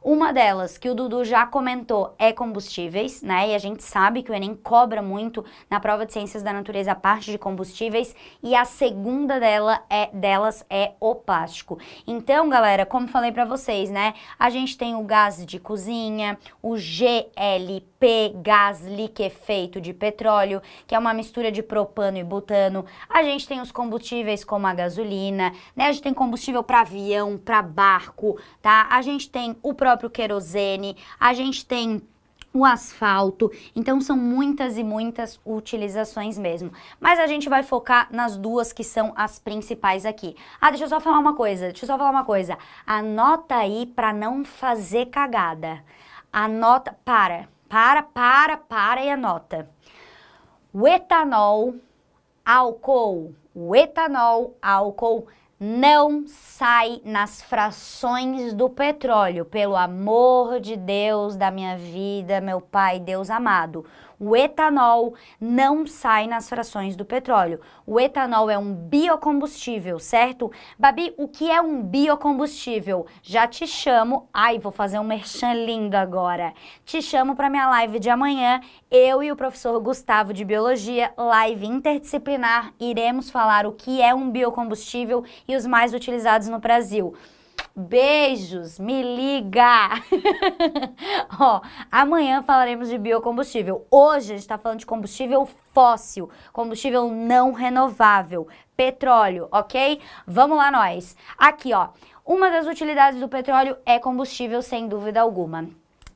Uma delas, que o Dudu já comentou, é combustíveis, né? E a gente sabe que o Enem cobra muito na prova de Ciências da Natureza a parte de combustíveis. E a segunda delas é o plástico. Então, galera, como falei pra vocês, né? A gente tem o gás de cozinha, o GLP, gás liquefeito de petróleo, que é uma mistura de propano e butano. A gente tem os combustíveis como a gasolina, né? A gente tem combustível para avião, para barco, tá? A gente tem o próprio querosene, a gente tem o asfalto, então são muitas e muitas utilizações mesmo. Mas a gente vai focar nas duas que são as principais aqui. Ah, deixa eu só falar uma coisa, anota aí para não fazer cagada. Anota, para e anota. O etanol, álcool não sai nas frações do petróleo, pelo amor de Deus da minha vida, meu Pai, Deus amado. O etanol não sai nas frações do petróleo. O etanol é um biocombustível, certo? Babi, o que é um biocombustível? Já te chamo, vou fazer um merchan lindo agora. Te chamo para minha live de amanhã, eu e o professor Gustavo de Biologia, live interdisciplinar, iremos falar o que é um biocombustível e os mais utilizados no Brasil. Beijos, me liga! Ó, amanhã falaremos de biocombustível. Hoje a gente tá falando de combustível fóssil, combustível não renovável, petróleo, ok? Vamos lá nós. Aqui, ó, uma das utilidades do petróleo é combustível, sem dúvida alguma.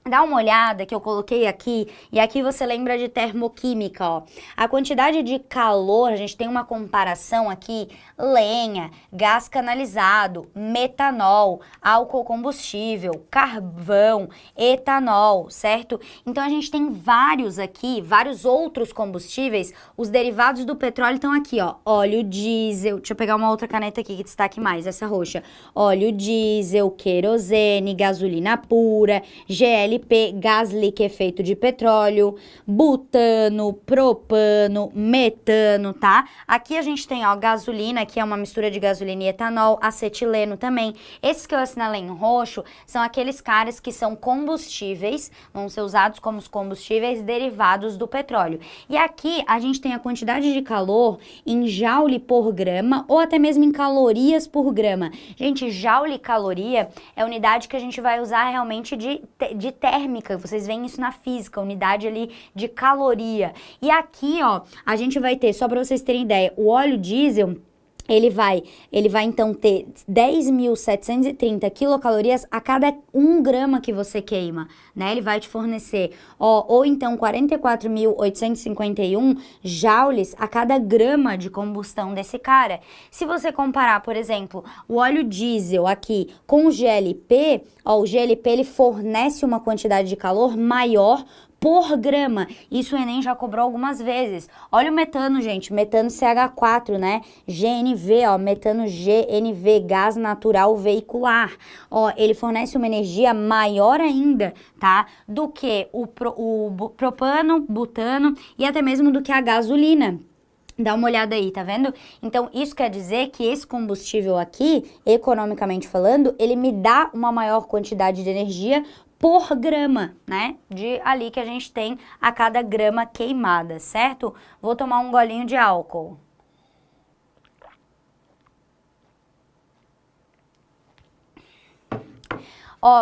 Dá uma olhada que eu coloquei aqui, e aqui você lembra de termoquímica, ó. A quantidade de calor, a gente tem uma comparação aqui, lenha, gás canalizado, metanol, álcool combustível, carvão, etanol, certo? Então a gente tem vários aqui, vários outros combustíveis, os derivados do petróleo estão aqui, ó, óleo diesel, deixa eu pegar uma outra caneta aqui que destaque mais, essa roxa, óleo diesel, querosene, gasolina pura, GLP, gás liquefeito de petróleo, butano, propano, metano, tá? Aqui a gente tem, ó, gasolina, que é uma mistura de gasolina e etanol, acetileno também. Esses que eu assinalei em roxo são aqueles caras que são combustíveis, vão ser usados como os combustíveis derivados do petróleo. E aqui a gente tem a quantidade de calor em joule por grama ou até mesmo em calorias por grama. Gente, joule e caloria é a unidade que a gente vai usar realmente de térmica, vocês veem isso na física, unidade ali de caloria. E aqui, ó, a gente vai ter, só para vocês terem ideia, o óleo diesel, Ele vai então ter 10.730 quilocalorias a cada 1 grama que você queima, né? Ele vai te fornecer, ou então 44.851 joules a cada grama de combustão desse cara. Se você comparar, por exemplo, o óleo diesel aqui com o GLP, o GLP ele fornece uma quantidade de calor maior por grama. Isso o Enem já cobrou algumas vezes. Olha o metano, gente, metano CH4, né? GNV, metano GNV, gás natural veicular. Ele fornece uma energia maior ainda, tá? Do que o propano, butano e até mesmo do que a gasolina. Dá uma olhada aí, tá vendo? Então, isso quer dizer que esse combustível aqui, economicamente falando, ele me dá uma maior quantidade de energia por grama, né? De ali que a gente tem a cada grama queimada, certo? Vou tomar um golinho de álcool.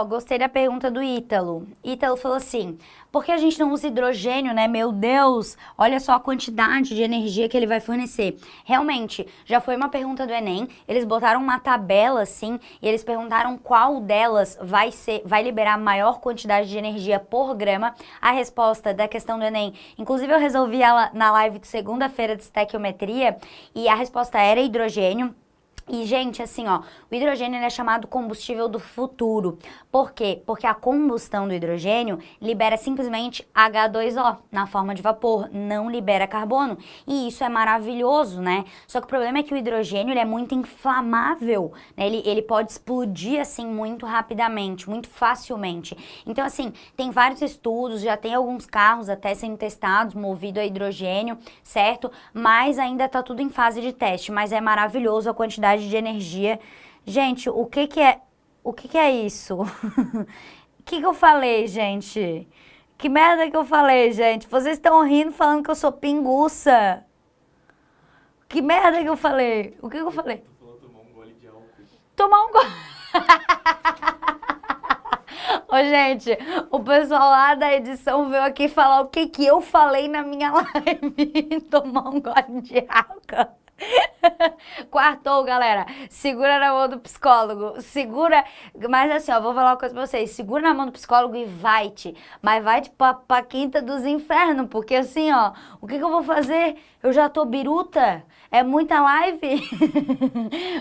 Gostei da pergunta do Ítalo. Ítalo falou assim, por que a gente não usa hidrogênio, né? Meu Deus, olha só a quantidade de energia que ele vai fornecer. Realmente, já foi uma pergunta do Enem, eles botaram uma tabela assim, e eles perguntaram qual delas vai liberar maior quantidade de energia por grama. A resposta da questão do Enem, inclusive eu resolvi ela na live de segunda-feira de estequiometria, e a resposta era hidrogênio. E, gente, assim, o hidrogênio é chamado combustível do futuro. Por quê? Porque a combustão do hidrogênio libera simplesmente H2O na forma de vapor, não libera carbono. E isso é maravilhoso, né? Só que o problema é que o hidrogênio ele é muito inflamável, né? Ele pode explodir, assim, muito rapidamente, muito facilmente. Então, assim, tem vários estudos, já tem alguns carros até sendo testados, movido a hidrogênio, certo? Mas ainda tá tudo em fase de teste, mas é maravilhoso a quantidade de energia. Gente, o que é isso? O que eu falei, gente? Que merda que eu falei, gente? Vocês estão rindo falando que eu sou pinguça. Que merda que eu falei? O que eu falei? Tu falou tomar um gole de álcool. Tomar um gole. Gente, o pessoal lá da edição veio aqui falar o que eu falei na minha live. Tomar um gole de álcool. Quartou, galera. Segura na mão do psicólogo. Segura. Mas assim, vou falar uma coisa pra vocês. Segura na mão do psicólogo e vai-te. Mas vai-te pra quinta dos infernos. Porque assim, o que eu vou fazer? Eu já tô biruta? É muita live?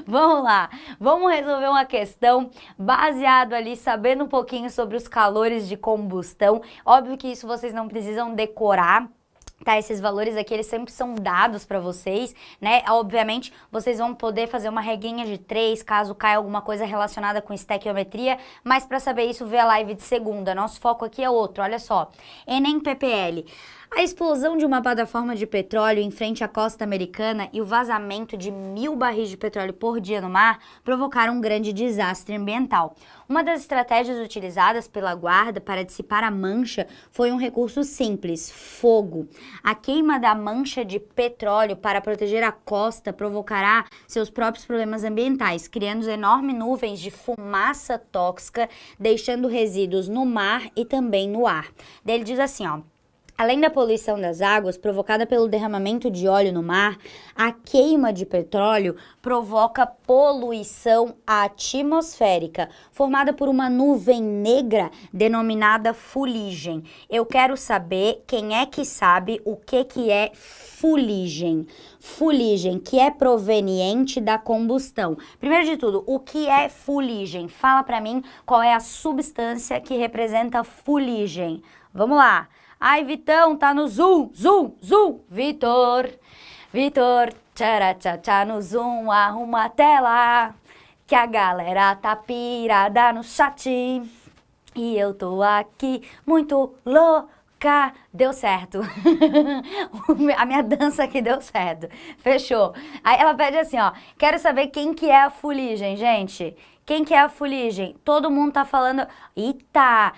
Vamos lá. Vamos resolver uma questão baseado ali, sabendo um pouquinho sobre os calores de combustão. Óbvio que isso vocês não precisam decorar. Tá, esses valores aqui, eles sempre são dados para vocês, né? Obviamente, vocês vão poder fazer uma regrinha de 3, caso caia alguma coisa relacionada com estequiometria, mas para saber isso, vê a live de segunda. Nosso foco aqui é outro, olha só. Enem PPL. A explosão de uma plataforma de petróleo em frente à costa americana e o vazamento de 1.000 barris de petróleo por dia no mar provocaram um grande desastre ambiental. Uma das estratégias utilizadas pela guarda para dissipar a mancha foi um recurso simples, fogo. A queima da mancha de petróleo para proteger a costa provocará seus próprios problemas ambientais, criando enormes nuvens de fumaça tóxica, deixando resíduos no mar e também no ar. Daí ele diz assim, além da poluição das águas provocada pelo derramamento de óleo no mar, a queima de petróleo provoca poluição atmosférica, formada por uma nuvem negra denominada fuligem. Eu quero saber quem é que sabe o que é fuligem. Fuligem, que é proveniente da combustão. Primeiro de tudo, o que é fuligem? Fala pra mim qual é a substância que representa fuligem. Vamos lá. Ai, Vitão, tá no Zoom, Vitor, tchá, no Zoom, arruma a tela, que a galera tá pirada no chat, e eu tô aqui muito louca. Deu certo, a minha dança aqui deu certo, fechou. Aí ela pede assim, quero saber quem que é a fuligem, gente. Quem que é a fuligem? Todo mundo tá falando... Eita!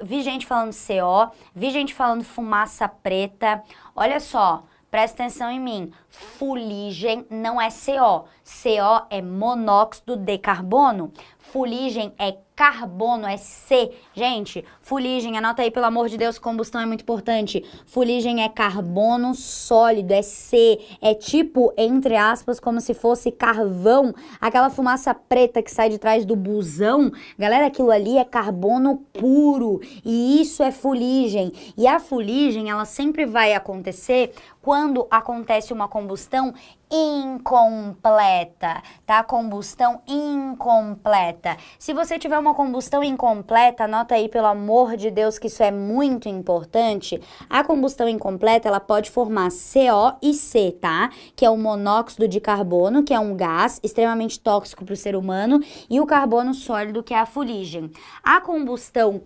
Vi gente falando CO, vi gente falando fumaça preta. Olha só, presta atenção em mim. Fuligem não é CO. CO é monóxido de carbono. Fuligem é carbono, é C. Gente, fuligem, anota aí, pelo amor de Deus, combustão é muito importante. Fuligem é carbono sólido, é C. É tipo, entre aspas, como se fosse carvão. Aquela fumaça preta que sai de trás do busão. Galera, aquilo ali é carbono puro. E isso é fuligem. E a fuligem, ela sempre vai acontecer quando acontece uma combustão incompleta, tá? Combustão incompleta. Se você tiver uma combustão incompleta, anota aí, pelo amor de Deus, que isso é muito importante. A combustão incompleta, ela pode formar CO e C, tá? Que é o monóxido de carbono, que é um gás extremamente tóxico para o ser humano, e o carbono sólido, que é a fuligem. A combustão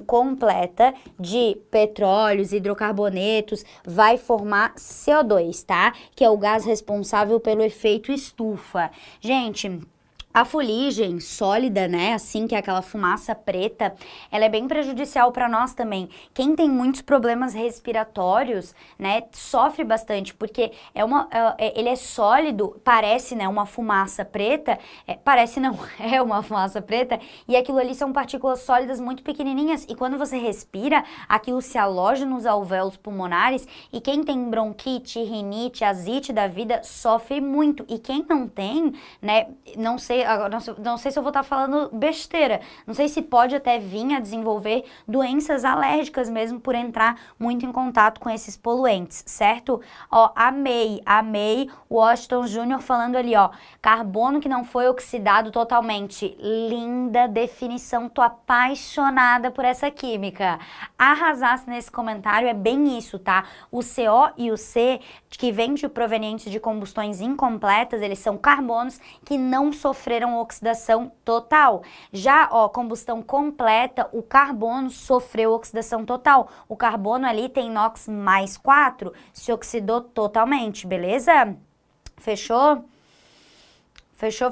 completa de petróleos, hidrocarbonetos, vai formar CO2, tá? Que é o gás responsável pelo efeito estufa. Gente, a fuligem sólida, né, assim, que é aquela fumaça preta, ela é bem prejudicial para nós também. Quem tem muitos problemas respiratórios, né, sofre bastante, porque ele é sólido, parece, né, uma fumaça preta, parece não, é uma fumaça preta, e aquilo ali são partículas sólidas muito pequenininhas, e quando você respira, aquilo se aloja nos alvéolos pulmonares, e quem tem bronquite, rinite, azite da vida, sofre muito, e quem não tem, né, não sei se eu vou estar falando besteira, não sei se pode até vir a desenvolver doenças alérgicas mesmo por entrar muito em contato com esses poluentes, certo? Ó, amei o Washington Júnior falando ali, ó, carbono que não foi oxidado totalmente, linda definição, tô apaixonada por essa química. Arrasasse nesse comentário, é bem isso, tá? O CO e o C, que vem de provenientes de combustões incompletas, eles são carbonos que não sofreram oxidação total. Já, ó, combustão completa, o carbono sofreu oxidação total. O carbono ali tem NOx mais 4, se oxidou totalmente, beleza? Fechou? Fechou?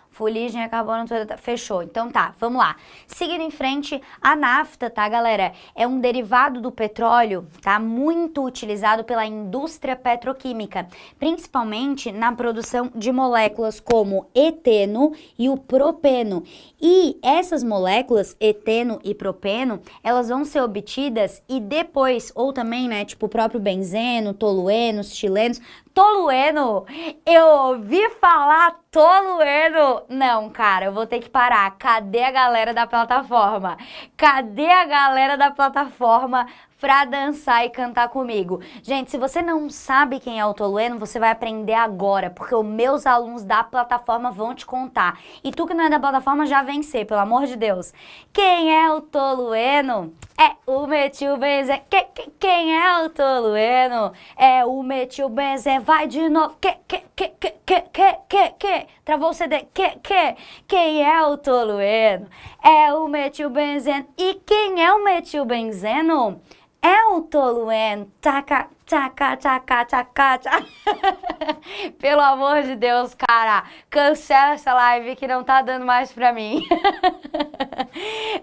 Fuligem é carbono, fechou. Então tá, vamos lá. Seguindo em frente, a nafta, tá, galera? É um derivado do petróleo, tá? Muito utilizado pela indústria petroquímica, principalmente na produção de moléculas como eteno e o propeno. E essas moléculas, eteno e propeno, elas vão ser obtidas e depois, ou também, né, tipo o próprio benzeno, toluenos, estilenos. Tolueno? Eu ouvi falar tolueno. Não, cara, eu vou ter que parar. Cadê a galera da plataforma? Cadê a galera da plataforma pra dançar e cantar comigo? Gente, se você não sabe quem é o tolueno, você vai aprender agora, porque os meus alunos da plataforma vão te contar. E tu que não é da plataforma já vencer, pelo amor de Deus. Quem é o tolueno? É o metilbenzeno. Quem é o tolueno? É o metilbenzeno. Vai de novo. Travou o CD. Quem é o tolueno? É o metilbenzeno. E quem é o metilbenzeno? É o tolueno. Taca. Pelo amor de Deus, cara, cancela essa live que não tá dando mais pra mim.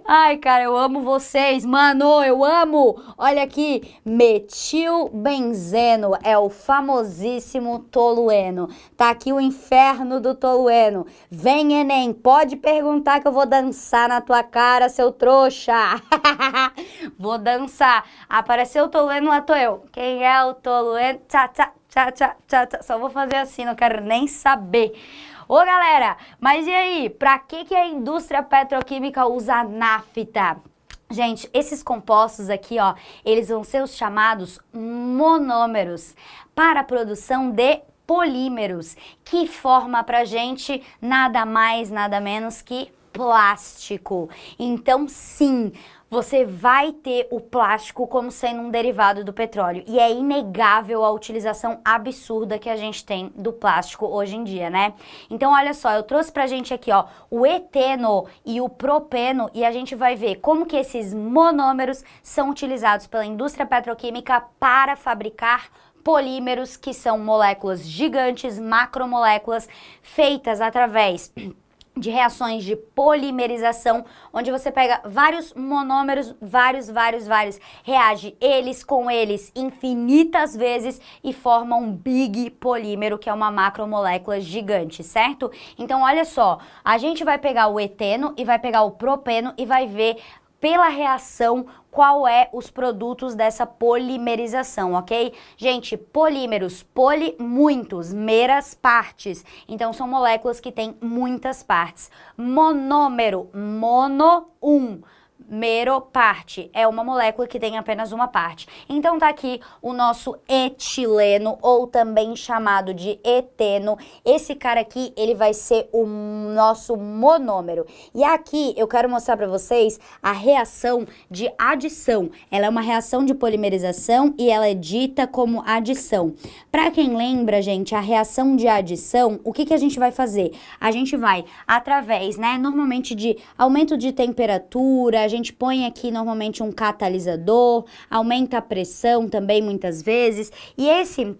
Ai, cara, eu amo vocês, mano, eu amo. Olha aqui, metilbenzeno é o famosíssimo tolueno. Tá aqui o inferno do tolueno. Vem, Enem, pode perguntar que eu vou dançar na tua cara, seu trouxa. Vou dançar. Apareceu o tolueno, lá tô eu. Quem é o tolueno? Só vou fazer assim, não quero nem saber. Ô, galera, mas e aí? Pra que a indústria petroquímica usa nafta? Gente, esses compostos aqui, ó, eles vão ser os chamados monômeros para a produção de polímeros, que forma pra gente nada mais, nada menos que plástico. Então, sim, você vai ter o plástico como sendo um derivado do petróleo. E é inegável a utilização absurda que a gente tem do plástico hoje em dia, né? Então, olha só, eu trouxe pra gente aqui, ó, o eteno e o propeno, e a gente vai ver como que esses monômeros são utilizados pela indústria petroquímica para fabricar polímeros, que são moléculas gigantes, macromoléculas, feitas através de reações de polimerização, onde você pega vários monômeros, vários, reage eles com eles infinitas vezes e forma um big polímero, que é uma macromolécula gigante, certo? Então, olha só, a gente vai pegar o eteno e vai pegar o propeno e vai ver pela reação qual é os produtos dessa polimerização, ok? Gente, polímeros, muitos, meras partes. Então, são moléculas que têm muitas partes. Monômero, mero parte, é uma molécula que tem apenas uma parte. Então tá aqui o nosso etileno, ou também chamado de eteno. Esse cara aqui, ele vai ser o nosso monômero. E aqui eu quero mostrar para vocês a reação de adição. Ela é uma reação de polimerização e ela é dita como adição. Para quem lembra, gente, a reação de adição, o que a gente vai fazer? A gente vai através, né, normalmente de aumento de temperatura, a gente põe aqui normalmente um catalisador, aumenta a pressão também muitas vezes, e esse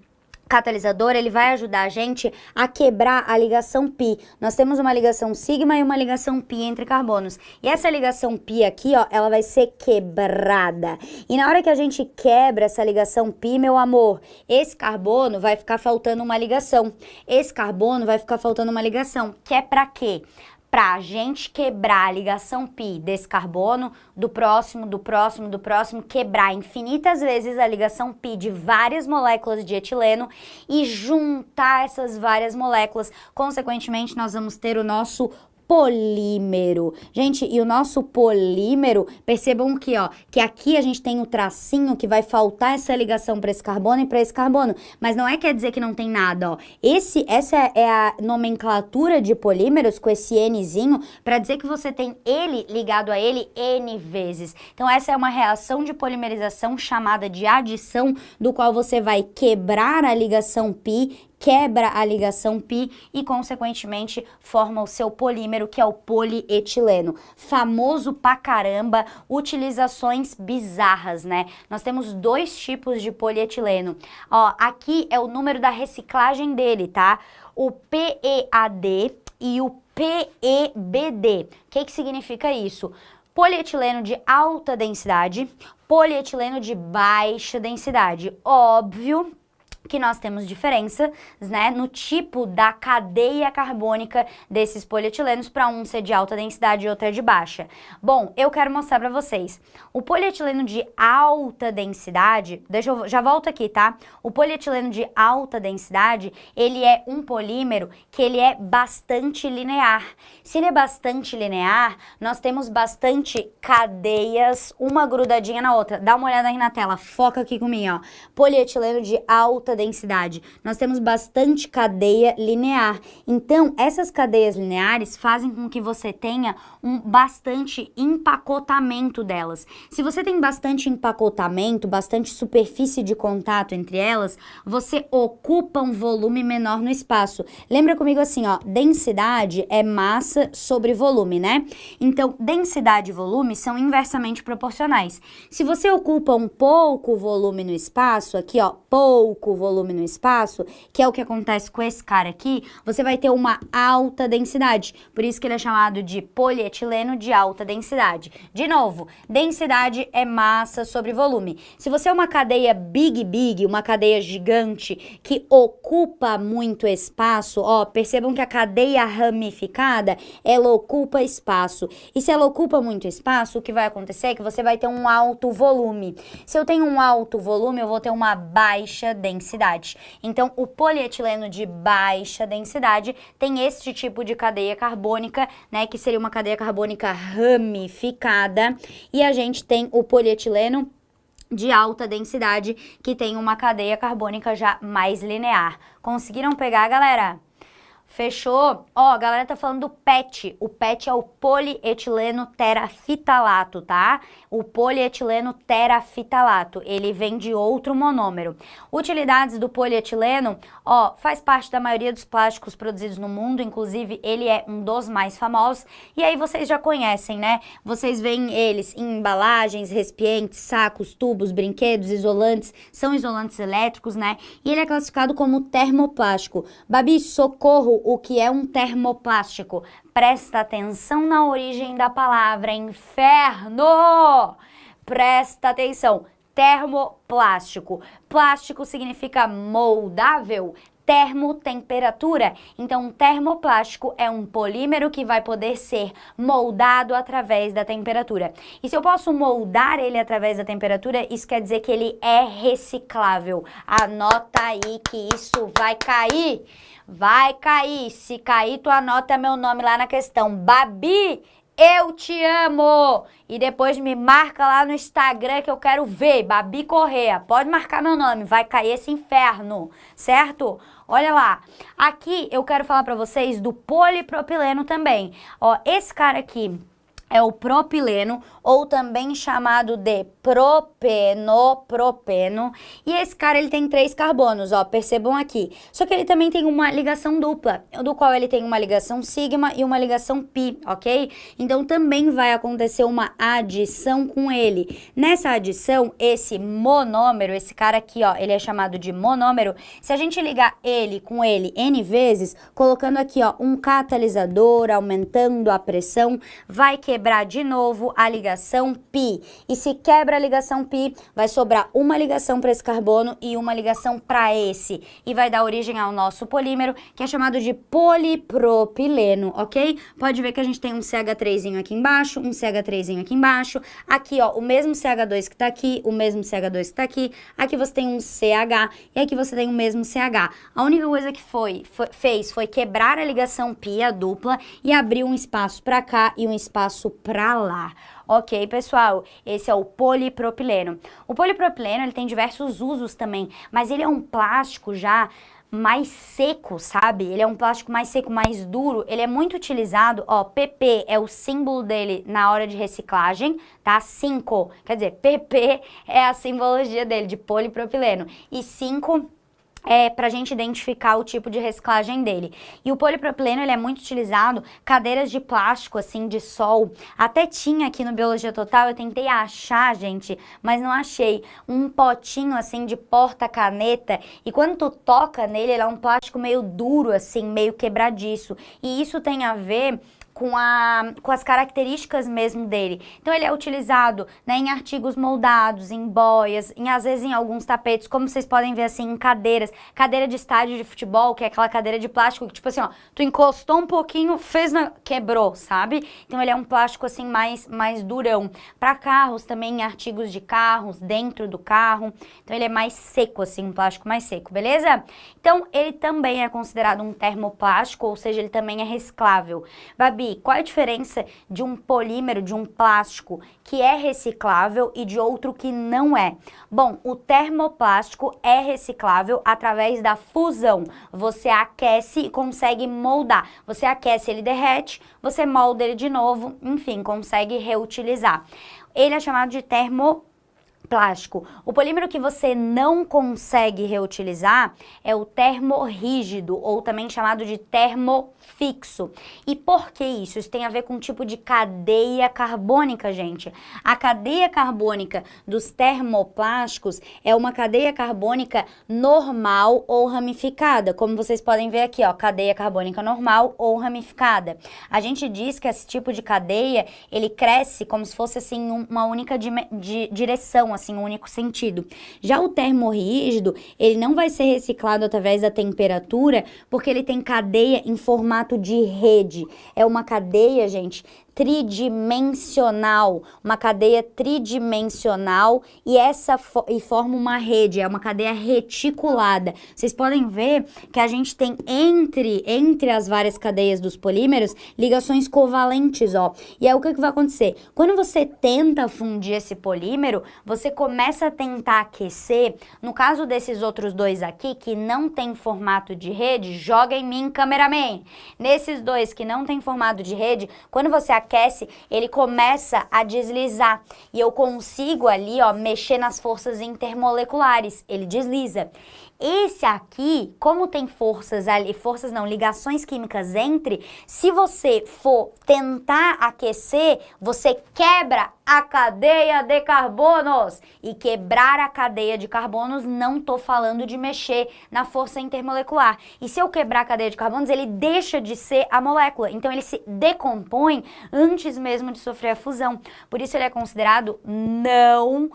catalisador, ele vai ajudar a gente a quebrar a ligação π. Nós temos uma ligação sigma e uma ligação π entre carbonos. E essa ligação π aqui, ó, ela vai ser quebrada. E na hora que a gente quebra essa ligação π, meu amor, esse carbono vai ficar faltando uma ligação. Esse carbono vai ficar faltando uma ligação, que é pra quê? Para a gente quebrar a ligação π desse carbono, do próximo, quebrar infinitas vezes a ligação π de várias moléculas de etileno e juntar essas várias moléculas. Consequentemente, nós vamos ter o nosso polímero. Gente, e o nosso polímero, percebam que, ó, que aqui a gente tem o tracinho que vai faltar essa ligação para esse carbono e para esse carbono, mas não quer dizer que não tem nada, ó. Essa é a nomenclatura de polímeros com esse Nzinho para dizer que você tem ele ligado a ele N vezes. Então essa é uma reação de polimerização chamada de adição, do qual você vai quebrar a ligação π, quebra a ligação π e, consequentemente, forma o seu polímero, que é o polietileno. Famoso pra caramba, utilizações bizarras, né? Nós temos dois tipos de polietileno. Ó, aqui é o número da reciclagem dele, tá? O PEAD e o PEBD. O que significa isso? Polietileno de alta densidade, polietileno de baixa densidade. Óbvio que nós temos diferenças, né, no tipo da cadeia carbônica desses polietilenos, para um ser de alta densidade e outro é de baixa. Bom, eu quero mostrar para vocês. O polietileno de alta densidade, já volto aqui, tá? O polietileno de alta densidade, ele é um polímero que ele é bastante linear. Se ele é bastante linear, nós temos bastante cadeias, uma grudadinha na outra. Dá uma olhada aí na tela, foca aqui comigo, ó. Polietileno de alta densidade. Nós temos bastante cadeia linear. Então, essas cadeias lineares fazem com que você tenha um bastante empacotamento delas. Se você tem bastante empacotamento, bastante superfície de contato entre elas, você ocupa um volume menor no espaço. Lembra comigo assim, ó, densidade é massa sobre volume, né? Então, densidade e volume são inversamente proporcionais. Se você ocupa um pouco volume no espaço, aqui, ó, pouco volume no espaço, que é o que acontece com esse cara aqui, você vai ter uma alta densidade. Por isso que ele é chamado de polietileno de alta densidade. De novo, densidade é massa sobre volume. Se você é uma cadeia big, uma cadeia gigante que ocupa muito espaço, ó, percebam que a cadeia ramificada, ela ocupa espaço. E se ela ocupa muito espaço, o que vai acontecer é que você vai ter um alto volume. Se eu tenho um alto volume, eu vou ter uma baixa densidade. Então, o polietileno de baixa densidade tem este tipo de cadeia carbônica, né, que seria uma cadeia carbônica ramificada, e a gente tem o polietileno de alta densidade, que tem uma cadeia carbônica já mais linear. Conseguiram pegar, galera? Fechou? Ó, a galera tá falando do PET. O PET é o polietileno terafitalato, tá? O polietileno terafitalato. Ele vem de outro monômero. Utilidades do polietileno, ó, faz parte da maioria dos plásticos produzidos no mundo, inclusive ele é um dos mais famosos. E aí vocês já conhecem, né? Vocês veem eles em embalagens, recipientes, sacos, tubos, brinquedos, isolantes. São isolantes elétricos, né? E ele é classificado como termoplástico. Babi, socorro! o que é um termoplástico? Presta atenção na origem da palavra, inferno! Presta atenção, termoplástico. Plástico significa moldável. Termo, temperatura. Então, um termoplástico é um polímero que vai poder ser moldado através da temperatura. E se eu posso moldar ele através da temperatura, isso quer dizer que ele é reciclável. Anota aí que isso vai cair. Vai cair. Se cair, tu anota meu nome lá na questão. Babi, eu te amo! E depois me marca lá no Instagram que eu quero ver, Babi Correa. Pode marcar meu nome, vai cair esse inferno, certo? Olha lá, aqui eu quero falar pra vocês do polipropileno também. Ó, esse cara aqui é o propileno, ou também chamado de propeno. E esse cara, ele tem 3 carbonos, ó, percebam aqui. Só que ele também tem uma ligação dupla, do qual ele tem uma ligação sigma e uma ligação pi, ok? Então, também vai acontecer uma adição com ele. Nessa adição, esse monômero, esse cara aqui, ó, ele é chamado de monômero. Se a gente ligar ele com ele N vezes, colocando aqui, ó, um catalisador, aumentando a pressão, vai quebrar de novo a ligação pi. E se quebra a ligação pi, vai sobrar uma ligação para esse carbono e uma ligação para esse. E vai dar origem ao nosso polímero, que é chamado de polipropileno, ok? Pode ver que a gente tem um CH3zinho aqui embaixo, um CH3zinho aqui embaixo. Aqui, ó, o mesmo CH2 que tá aqui, o mesmo CH2 que tá aqui. Aqui você tem um CH e aqui você tem o mesmo CH. A única coisa que fez foi quebrar a ligação pi, a dupla, e abrir um espaço para cá e um espaço para lá. Ok, pessoal, esse é o polipropileno. O polipropileno, ele tem diversos usos também, mas ele é um plástico já mais seco, sabe? Ele é um plástico mais seco, mais duro. Ele é muito utilizado, ó, PP é o símbolo dele na hora de reciclagem, tá? 5, quer dizer, PP é a simbologia dele, de polipropileno. E 5 é pra gente identificar o tipo de reciclagem dele. E o polipropileno, ele é muito utilizado, cadeiras de plástico, assim, de sol. Até tinha aqui no Biologia Total, eu tentei achar, gente, mas não achei. Um potinho, assim, de porta-caneta. E quando tu toca nele, ele é um plástico meio duro, assim, meio quebradiço. E isso tem a ver com as características mesmo dele. Então ele é utilizado, né, em artigos moldados, em boias, às vezes em alguns tapetes, como vocês podem ver assim, em cadeiras. Cadeira de estádio de futebol, que é aquela cadeira de plástico que tipo assim, ó, tu encostou um pouquinho, quebrou, sabe? Então ele é um plástico assim mais durão. Para carros também, em artigos de carros, dentro do carro. Então ele é mais seco assim, um plástico mais seco, beleza? Então ele também é considerado um termoplástico, ou seja, ele também é reciclável. Babi, qual é a diferença de um polímero, de um plástico que é reciclável e de outro que não é? Bom, o termoplástico é reciclável através da fusão. Você aquece e consegue moldar. Você aquece, ele derrete, você molda ele de novo, enfim, consegue reutilizar. Ele é chamado de termoplástico. O polímero que você não consegue reutilizar é o termorrígido, ou também chamado de termofixo. E por que isso? Isso tem a ver com um tipo de cadeia carbônica, gente. A cadeia carbônica dos termoplásticos é uma cadeia carbônica normal ou ramificada, como vocês podem ver aqui, ó, cadeia carbônica normal ou ramificada. A gente diz que esse tipo de cadeia, ele cresce como se fosse assim uma única direção, assim, um único sentido. Já o termorrígido, ele não vai ser reciclado através da temperatura, porque ele tem cadeia em formato de rede. É uma cadeia, gente, tridimensional, uma cadeia tridimensional e forma uma rede, é uma cadeia reticulada. Vocês podem ver que a gente tem entre as várias cadeias dos polímeros ligações covalentes, ó. E aí o que vai acontecer? Quando você tenta fundir esse polímero, você começa a tentar aquecer. No caso desses outros dois aqui, que não tem formato de rede, joga em mim, cameraman. Nesses dois que não tem formato de rede, quando você aquece, ele começa a deslizar. E eu consigo ali, ó, mexer nas forças intermoleculares. Ele desliza. Esse aqui, como tem forças ali, ligações químicas entre, se você for tentar aquecer, você quebra a cadeia de carbonos. E quebrar a cadeia de carbonos, não tô falando de mexer na força intermolecular. E se eu quebrar a cadeia de carbonos, ele deixa de ser a molécula. Então ele se decompõe antes mesmo de sofrer a fusão. Por isso ele é considerado não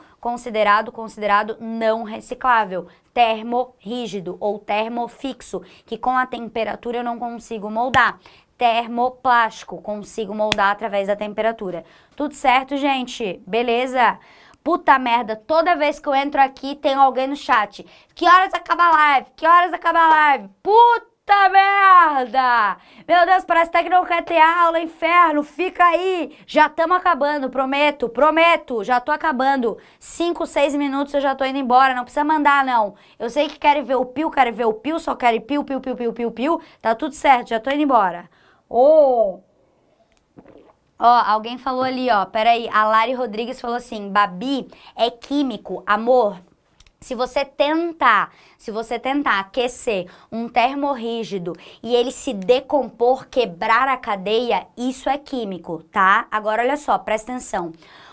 reciclável, termorrígido ou termofixo, que com a temperatura eu não consigo moldar. Termoplástico, consigo moldar através da temperatura. Tudo certo, gente? Beleza? Puta merda, toda vez que eu entro aqui tem alguém no chat. Que horas acaba a live? Que horas acaba a live? Puta merda! Meu Deus, parece até que não quer ter aula, inferno. Fica aí. Já estamos acabando, prometo. Já tô acabando. 5, 6 minutos eu já tô indo embora. Não precisa mandar, não. Eu sei que querem ver o pio, só querem pio. Tá tudo certo, já tô indo embora. Ó, alguém falou ali, ó, peraí, a Lari Rodrigues falou assim, Babi, é químico, amor. Se você tentar aquecer um termorrígido e ele se decompor, quebrar a cadeia, isso é químico, tá? Agora olha só, presta atenção.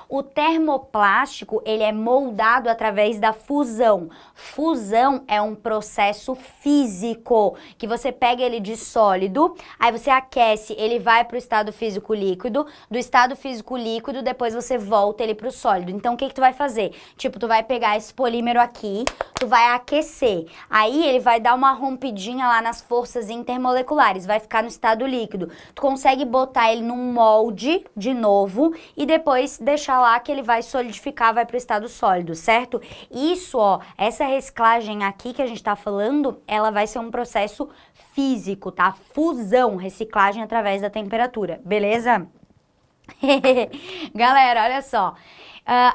O termoplástico, ele é moldado através da fusão. Fusão é um processo físico, que você pega ele de sólido, aí você aquece, ele vai para o estado físico líquido, do estado físico líquido, depois você volta ele para o sólido. Então, o que tu vai fazer? Tipo, tu vai pegar esse polímero aqui, tu vai aquecer, aí ele vai dar uma rompidinha lá nas forças intermoleculares, vai ficar no estado líquido. Tu consegue botar ele num molde, de novo, e depois deixar lá que ele vai solidificar, vai para o estado sólido, certo? Isso, ó, essa reciclagem aqui que a gente tá falando, ela vai ser um processo físico, tá? Fusão, reciclagem através da temperatura, beleza? Galera, olha só.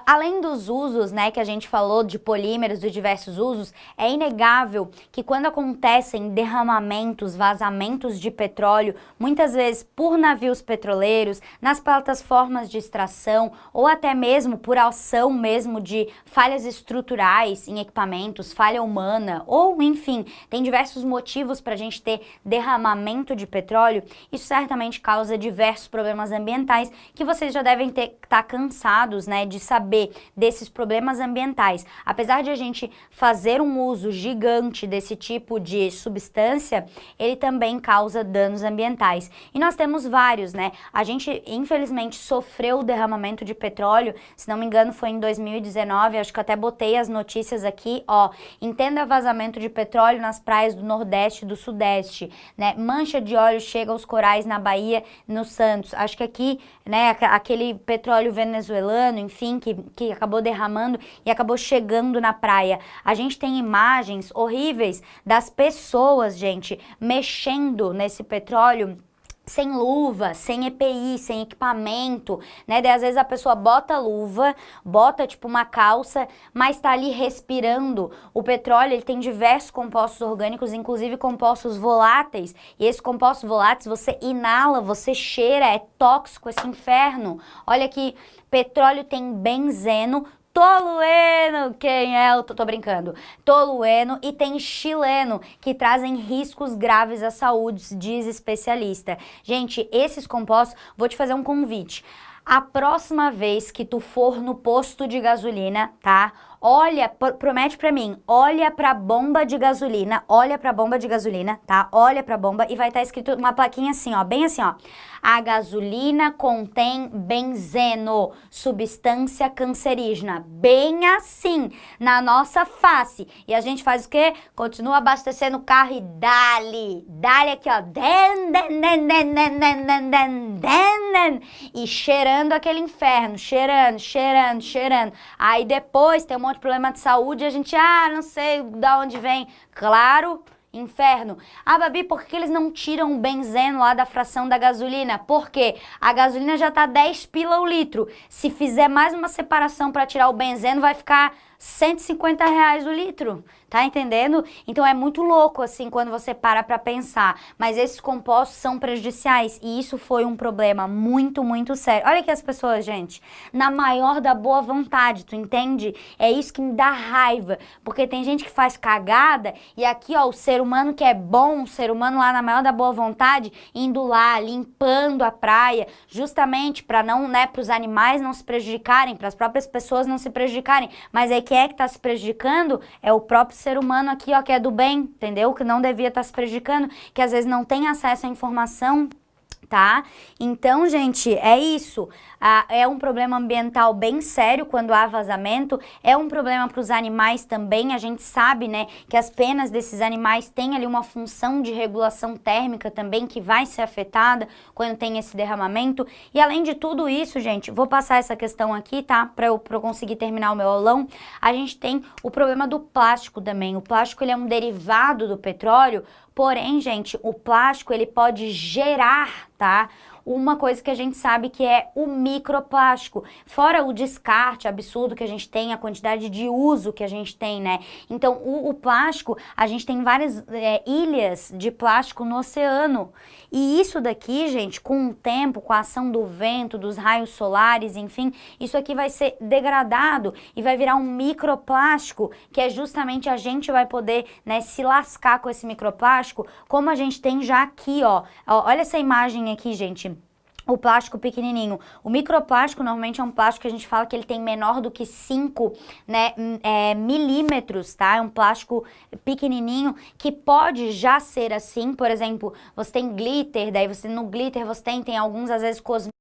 Além dos usos, né, que a gente falou de polímeros, de diversos usos, é inegável que quando acontecem derramamentos, vazamentos de petróleo, muitas vezes por navios petroleiros, nas plataformas de extração ou até mesmo por ação mesmo de falhas estruturais em equipamentos, falha humana ou enfim, tem diversos motivos para a gente ter derramamento de petróleo, isso certamente causa diversos problemas ambientais que vocês já devem estar cansados, né, de saber desses problemas ambientais. Apesar de a gente fazer um uso gigante desse tipo de substância, ele também causa danos ambientais. E nós temos vários, né? A gente, infelizmente, sofreu o derramamento de petróleo, se não me engano, foi em 2019, acho que eu até botei as notícias aqui, ó. Entenda vazamento de petróleo nas praias do Nordeste e do Sudeste, né? Mancha de óleo chega aos corais na Bahia, no Santos. Acho que aqui, né, aquele petróleo venezuelano, enfim, que acabou derramando e acabou chegando na praia. A gente tem imagens horríveis das pessoas, gente, mexendo nesse petróleo sem luva, sem EPI, sem equipamento, né? Daí às vezes a pessoa bota luva, bota tipo uma calça, mas tá ali respirando. O petróleo, ele tem diversos compostos orgânicos, inclusive compostos voláteis, e esses compostos voláteis você inala, você cheira, é tóxico esse inferno. Olha aqui, petróleo tem benzeno, tolueno, quem é? Eu tô brincando. Tolueno e tem xileno, que trazem riscos graves à saúde, diz especialista. Gente, esses compostos, vou te fazer um convite. A próxima vez que tu for no posto de gasolina, tá? Olha, promete pra mim, olha pra bomba de gasolina, tá? Olha pra bomba e vai estar escrito uma plaquinha assim, ó, bem assim, ó. A gasolina contém benzeno, substância cancerígena, bem assim, na nossa face. E a gente faz o quê? Continua abastecendo o carro e dale aqui, ó, e cheirando aquele inferno, cheirando. Aí depois tem um monte de problema de saúde e a gente, não sei da onde vem. Claro, inferno. Babi, por que eles não tiram o benzeno lá da fração da gasolina? Porque a gasolina já tá 10 pila o litro. Se fizer mais uma separação para tirar o benzeno, vai ficar R$ 150 o litro, tá entendendo? Então é muito louco, assim, quando você para pra pensar, mas esses compostos são prejudiciais e isso foi um problema muito, muito sério. Olha aqui as pessoas, gente, na maior da boa vontade, tu entende? É isso que me dá raiva, porque tem gente que faz cagada e aqui, ó, o ser humano que é bom, o ser humano lá na maior da boa vontade, indo lá, limpando a praia, justamente para não, né, para os animais não se prejudicarem, para as próprias pessoas não se prejudicarem, mas aí quem é que tá se prejudicando é o próprio ser humano aqui, ó, que é do bem, entendeu? Que não devia estar se prejudicando, que às vezes não tem acesso à informação, tá? Então, gente, é isso. É um problema ambiental bem sério quando há vazamento, é um problema para os animais também, a gente sabe, né, que as penas desses animais têm ali uma função de regulação térmica também que vai ser afetada quando tem esse derramamento, e além de tudo isso, gente, vou passar essa questão aqui, tá, para eu conseguir terminar o meu aulão, a gente tem o problema do plástico também, o plástico ele é um derivado do petróleo, porém, gente, o plástico ele pode gerar, tá, uma coisa que a gente sabe que é o microplástico, fora o descarte absurdo que a gente tem, a quantidade de uso que a gente tem, né? Então, o plástico, a gente tem várias ilhas de plástico no oceano, e isso daqui, gente, com o tempo, com a ação do vento, dos raios solares, enfim, isso aqui vai ser degradado e vai virar um microplástico, que é justamente a gente vai poder, né, se lascar com esse microplástico, como a gente tem já aqui, ó. Olha essa imagem aqui, gente. O plástico pequenininho. O microplástico normalmente é um plástico que a gente fala que ele tem menor do que 5, né, milímetros, tá? É um plástico pequenininho que pode já ser assim, por exemplo, você tem glitter, daí você no glitter você tem alguns às vezes cosméticos,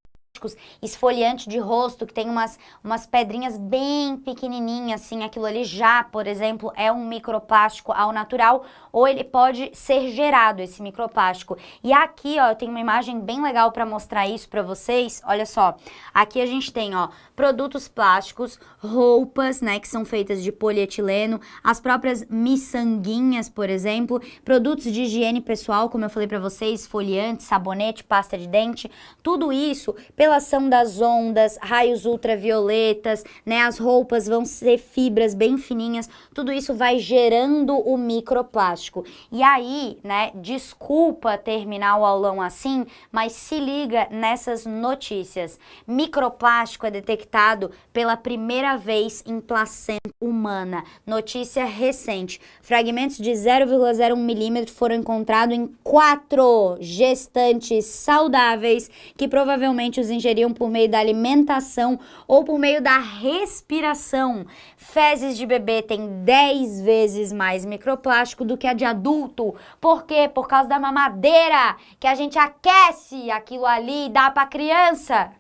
esfoliante de rosto, que tem umas pedrinhas bem pequenininhas, assim, aquilo ali já, por exemplo, é um microplástico ao natural, ou ele pode ser gerado, esse microplástico. E aqui, ó, eu tenho uma imagem bem legal para mostrar isso para vocês, olha só, aqui a gente tem, ó, produtos plásticos, roupas, né, que são feitas de polietileno, as próprias miçanguinhas, por exemplo, produtos de higiene pessoal, como eu falei para vocês, esfoliante, sabonete, pasta de dente, tudo isso pela ação das ondas, raios ultravioletas, né, as roupas vão ser fibras bem fininhas, tudo isso vai gerando o microplástico. E aí, né, desculpa terminar o aulão assim, mas se liga nessas notícias. Microplástico é detectado pela primeira vez em placenta humana. Notícia recente. Fragmentos de 0,01 milímetro foram encontrados em 4 gestantes saudáveis que provavelmente os ingeriam por meio da alimentação ou por meio da respiração. Fezes de bebê têm 10 vezes mais microplástico do que a de adulto. Por quê? Por causa da mamadeira, que a gente aquece aquilo ali e dá pra criança.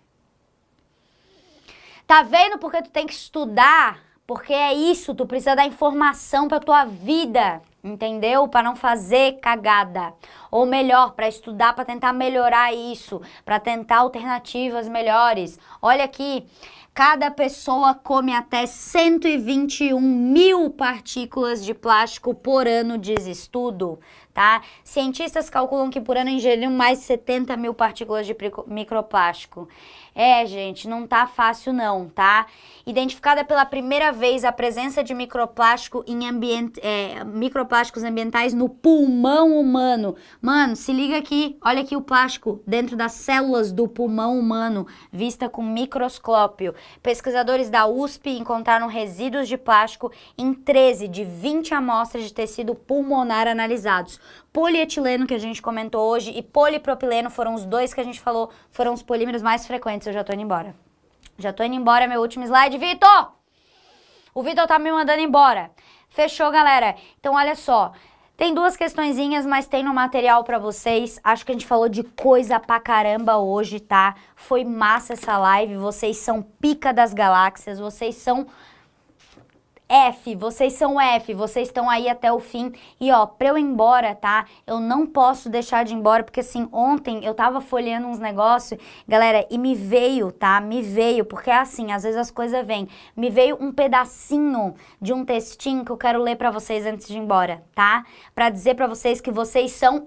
Tá vendo porque tu tem que estudar? Porque é isso, tu precisa dar informação pra tua vida, entendeu? Para não fazer cagada. Ou melhor, para estudar, para tentar melhorar isso, para tentar alternativas melhores. Olha aqui, cada pessoa come até 121 mil partículas de plástico por ano, diz estudo, tá? Cientistas calculam que por ano ingeriram mais de 70 mil partículas de microplástico. Gente, não tá fácil não, tá? Identificada pela primeira vez a presença de microplástico em microplásticos ambientais no pulmão humano. Mano, se liga aqui, olha aqui o plástico dentro das células do pulmão humano, vista com microscópio. Pesquisadores da USP encontraram resíduos de plástico em 13 de 20 amostras de tecido pulmonar analisados. Polietileno, que a gente comentou hoje, e polipropileno foram os dois que a gente falou, foram os polímeros mais frequentes. Eu já tô indo embora. Já tô indo embora, meu último slide. Vitor! O Vitor tá me mandando embora. Fechou, galera? Então, olha só. Tem duas questõezinhas, mas tem no material pra vocês. Acho que a gente falou de coisa pra caramba hoje, tá? Foi massa essa live. Vocês são pica das galáxias. Vocês são vocês são vocês estão aí até o fim. E ó, pra eu ir embora, tá? Eu não posso deixar de ir embora, porque assim, ontem eu tava folheando uns negócios, galera, e me veio, tá? Me veio, porque é assim, às vezes as coisas vêm. Me veio um pedacinho de um textinho que eu quero ler pra vocês antes de ir embora, tá? Pra dizer pra vocês que vocês são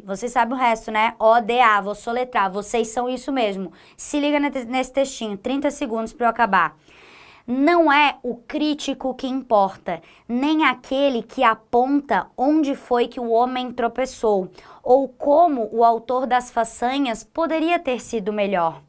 Vocês sabem o resto, né? ODA, vou soletrar. Vocês são isso mesmo. Se liga nesse textinho, 30 segundos pra eu acabar. Não é o crítico que importa, nem aquele que aponta onde foi que o homem tropeçou, ou como o autor das façanhas poderia ter sido melhor.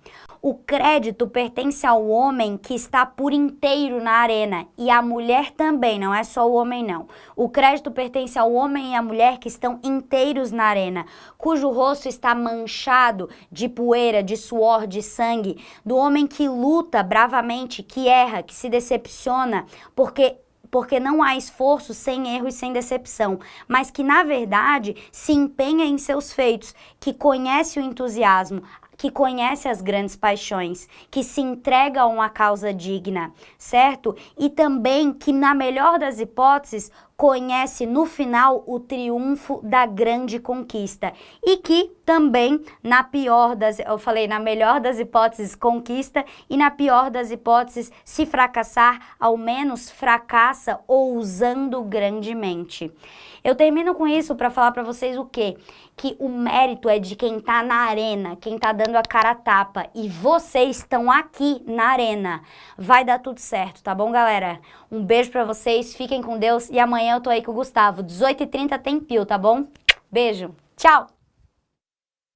O crédito pertence ao homem que está por inteiro na arena, e à mulher também, não é só o homem não. O crédito pertence ao homem e à mulher que estão inteiros na arena, cujo rosto está manchado de poeira, de suor, de sangue, do homem que luta bravamente, que erra, que se decepciona, porque não há esforço sem erro e sem decepção, mas que, na verdade, se empenha em seus feitos, que conhece o entusiasmo, que conhece as grandes paixões, que se entrega a uma causa digna, certo? E também que, na melhor das hipóteses, conhece no final o triunfo da grande conquista e que também na melhor das hipóteses conquista e na pior das hipóteses, se fracassar, ao menos fracassa ousando grandemente. Eu termino com isso para falar para vocês o quê? Que o mérito é de quem tá na arena, quem tá dando a cara a tapa, e vocês estão aqui na arena. Vai dar tudo certo, tá bom, galera? Um beijo pra vocês, fiquem com Deus e amanhã eu tô aí com o Gustavo, 18h30 tem Pio, tá bom? Beijo, tchau!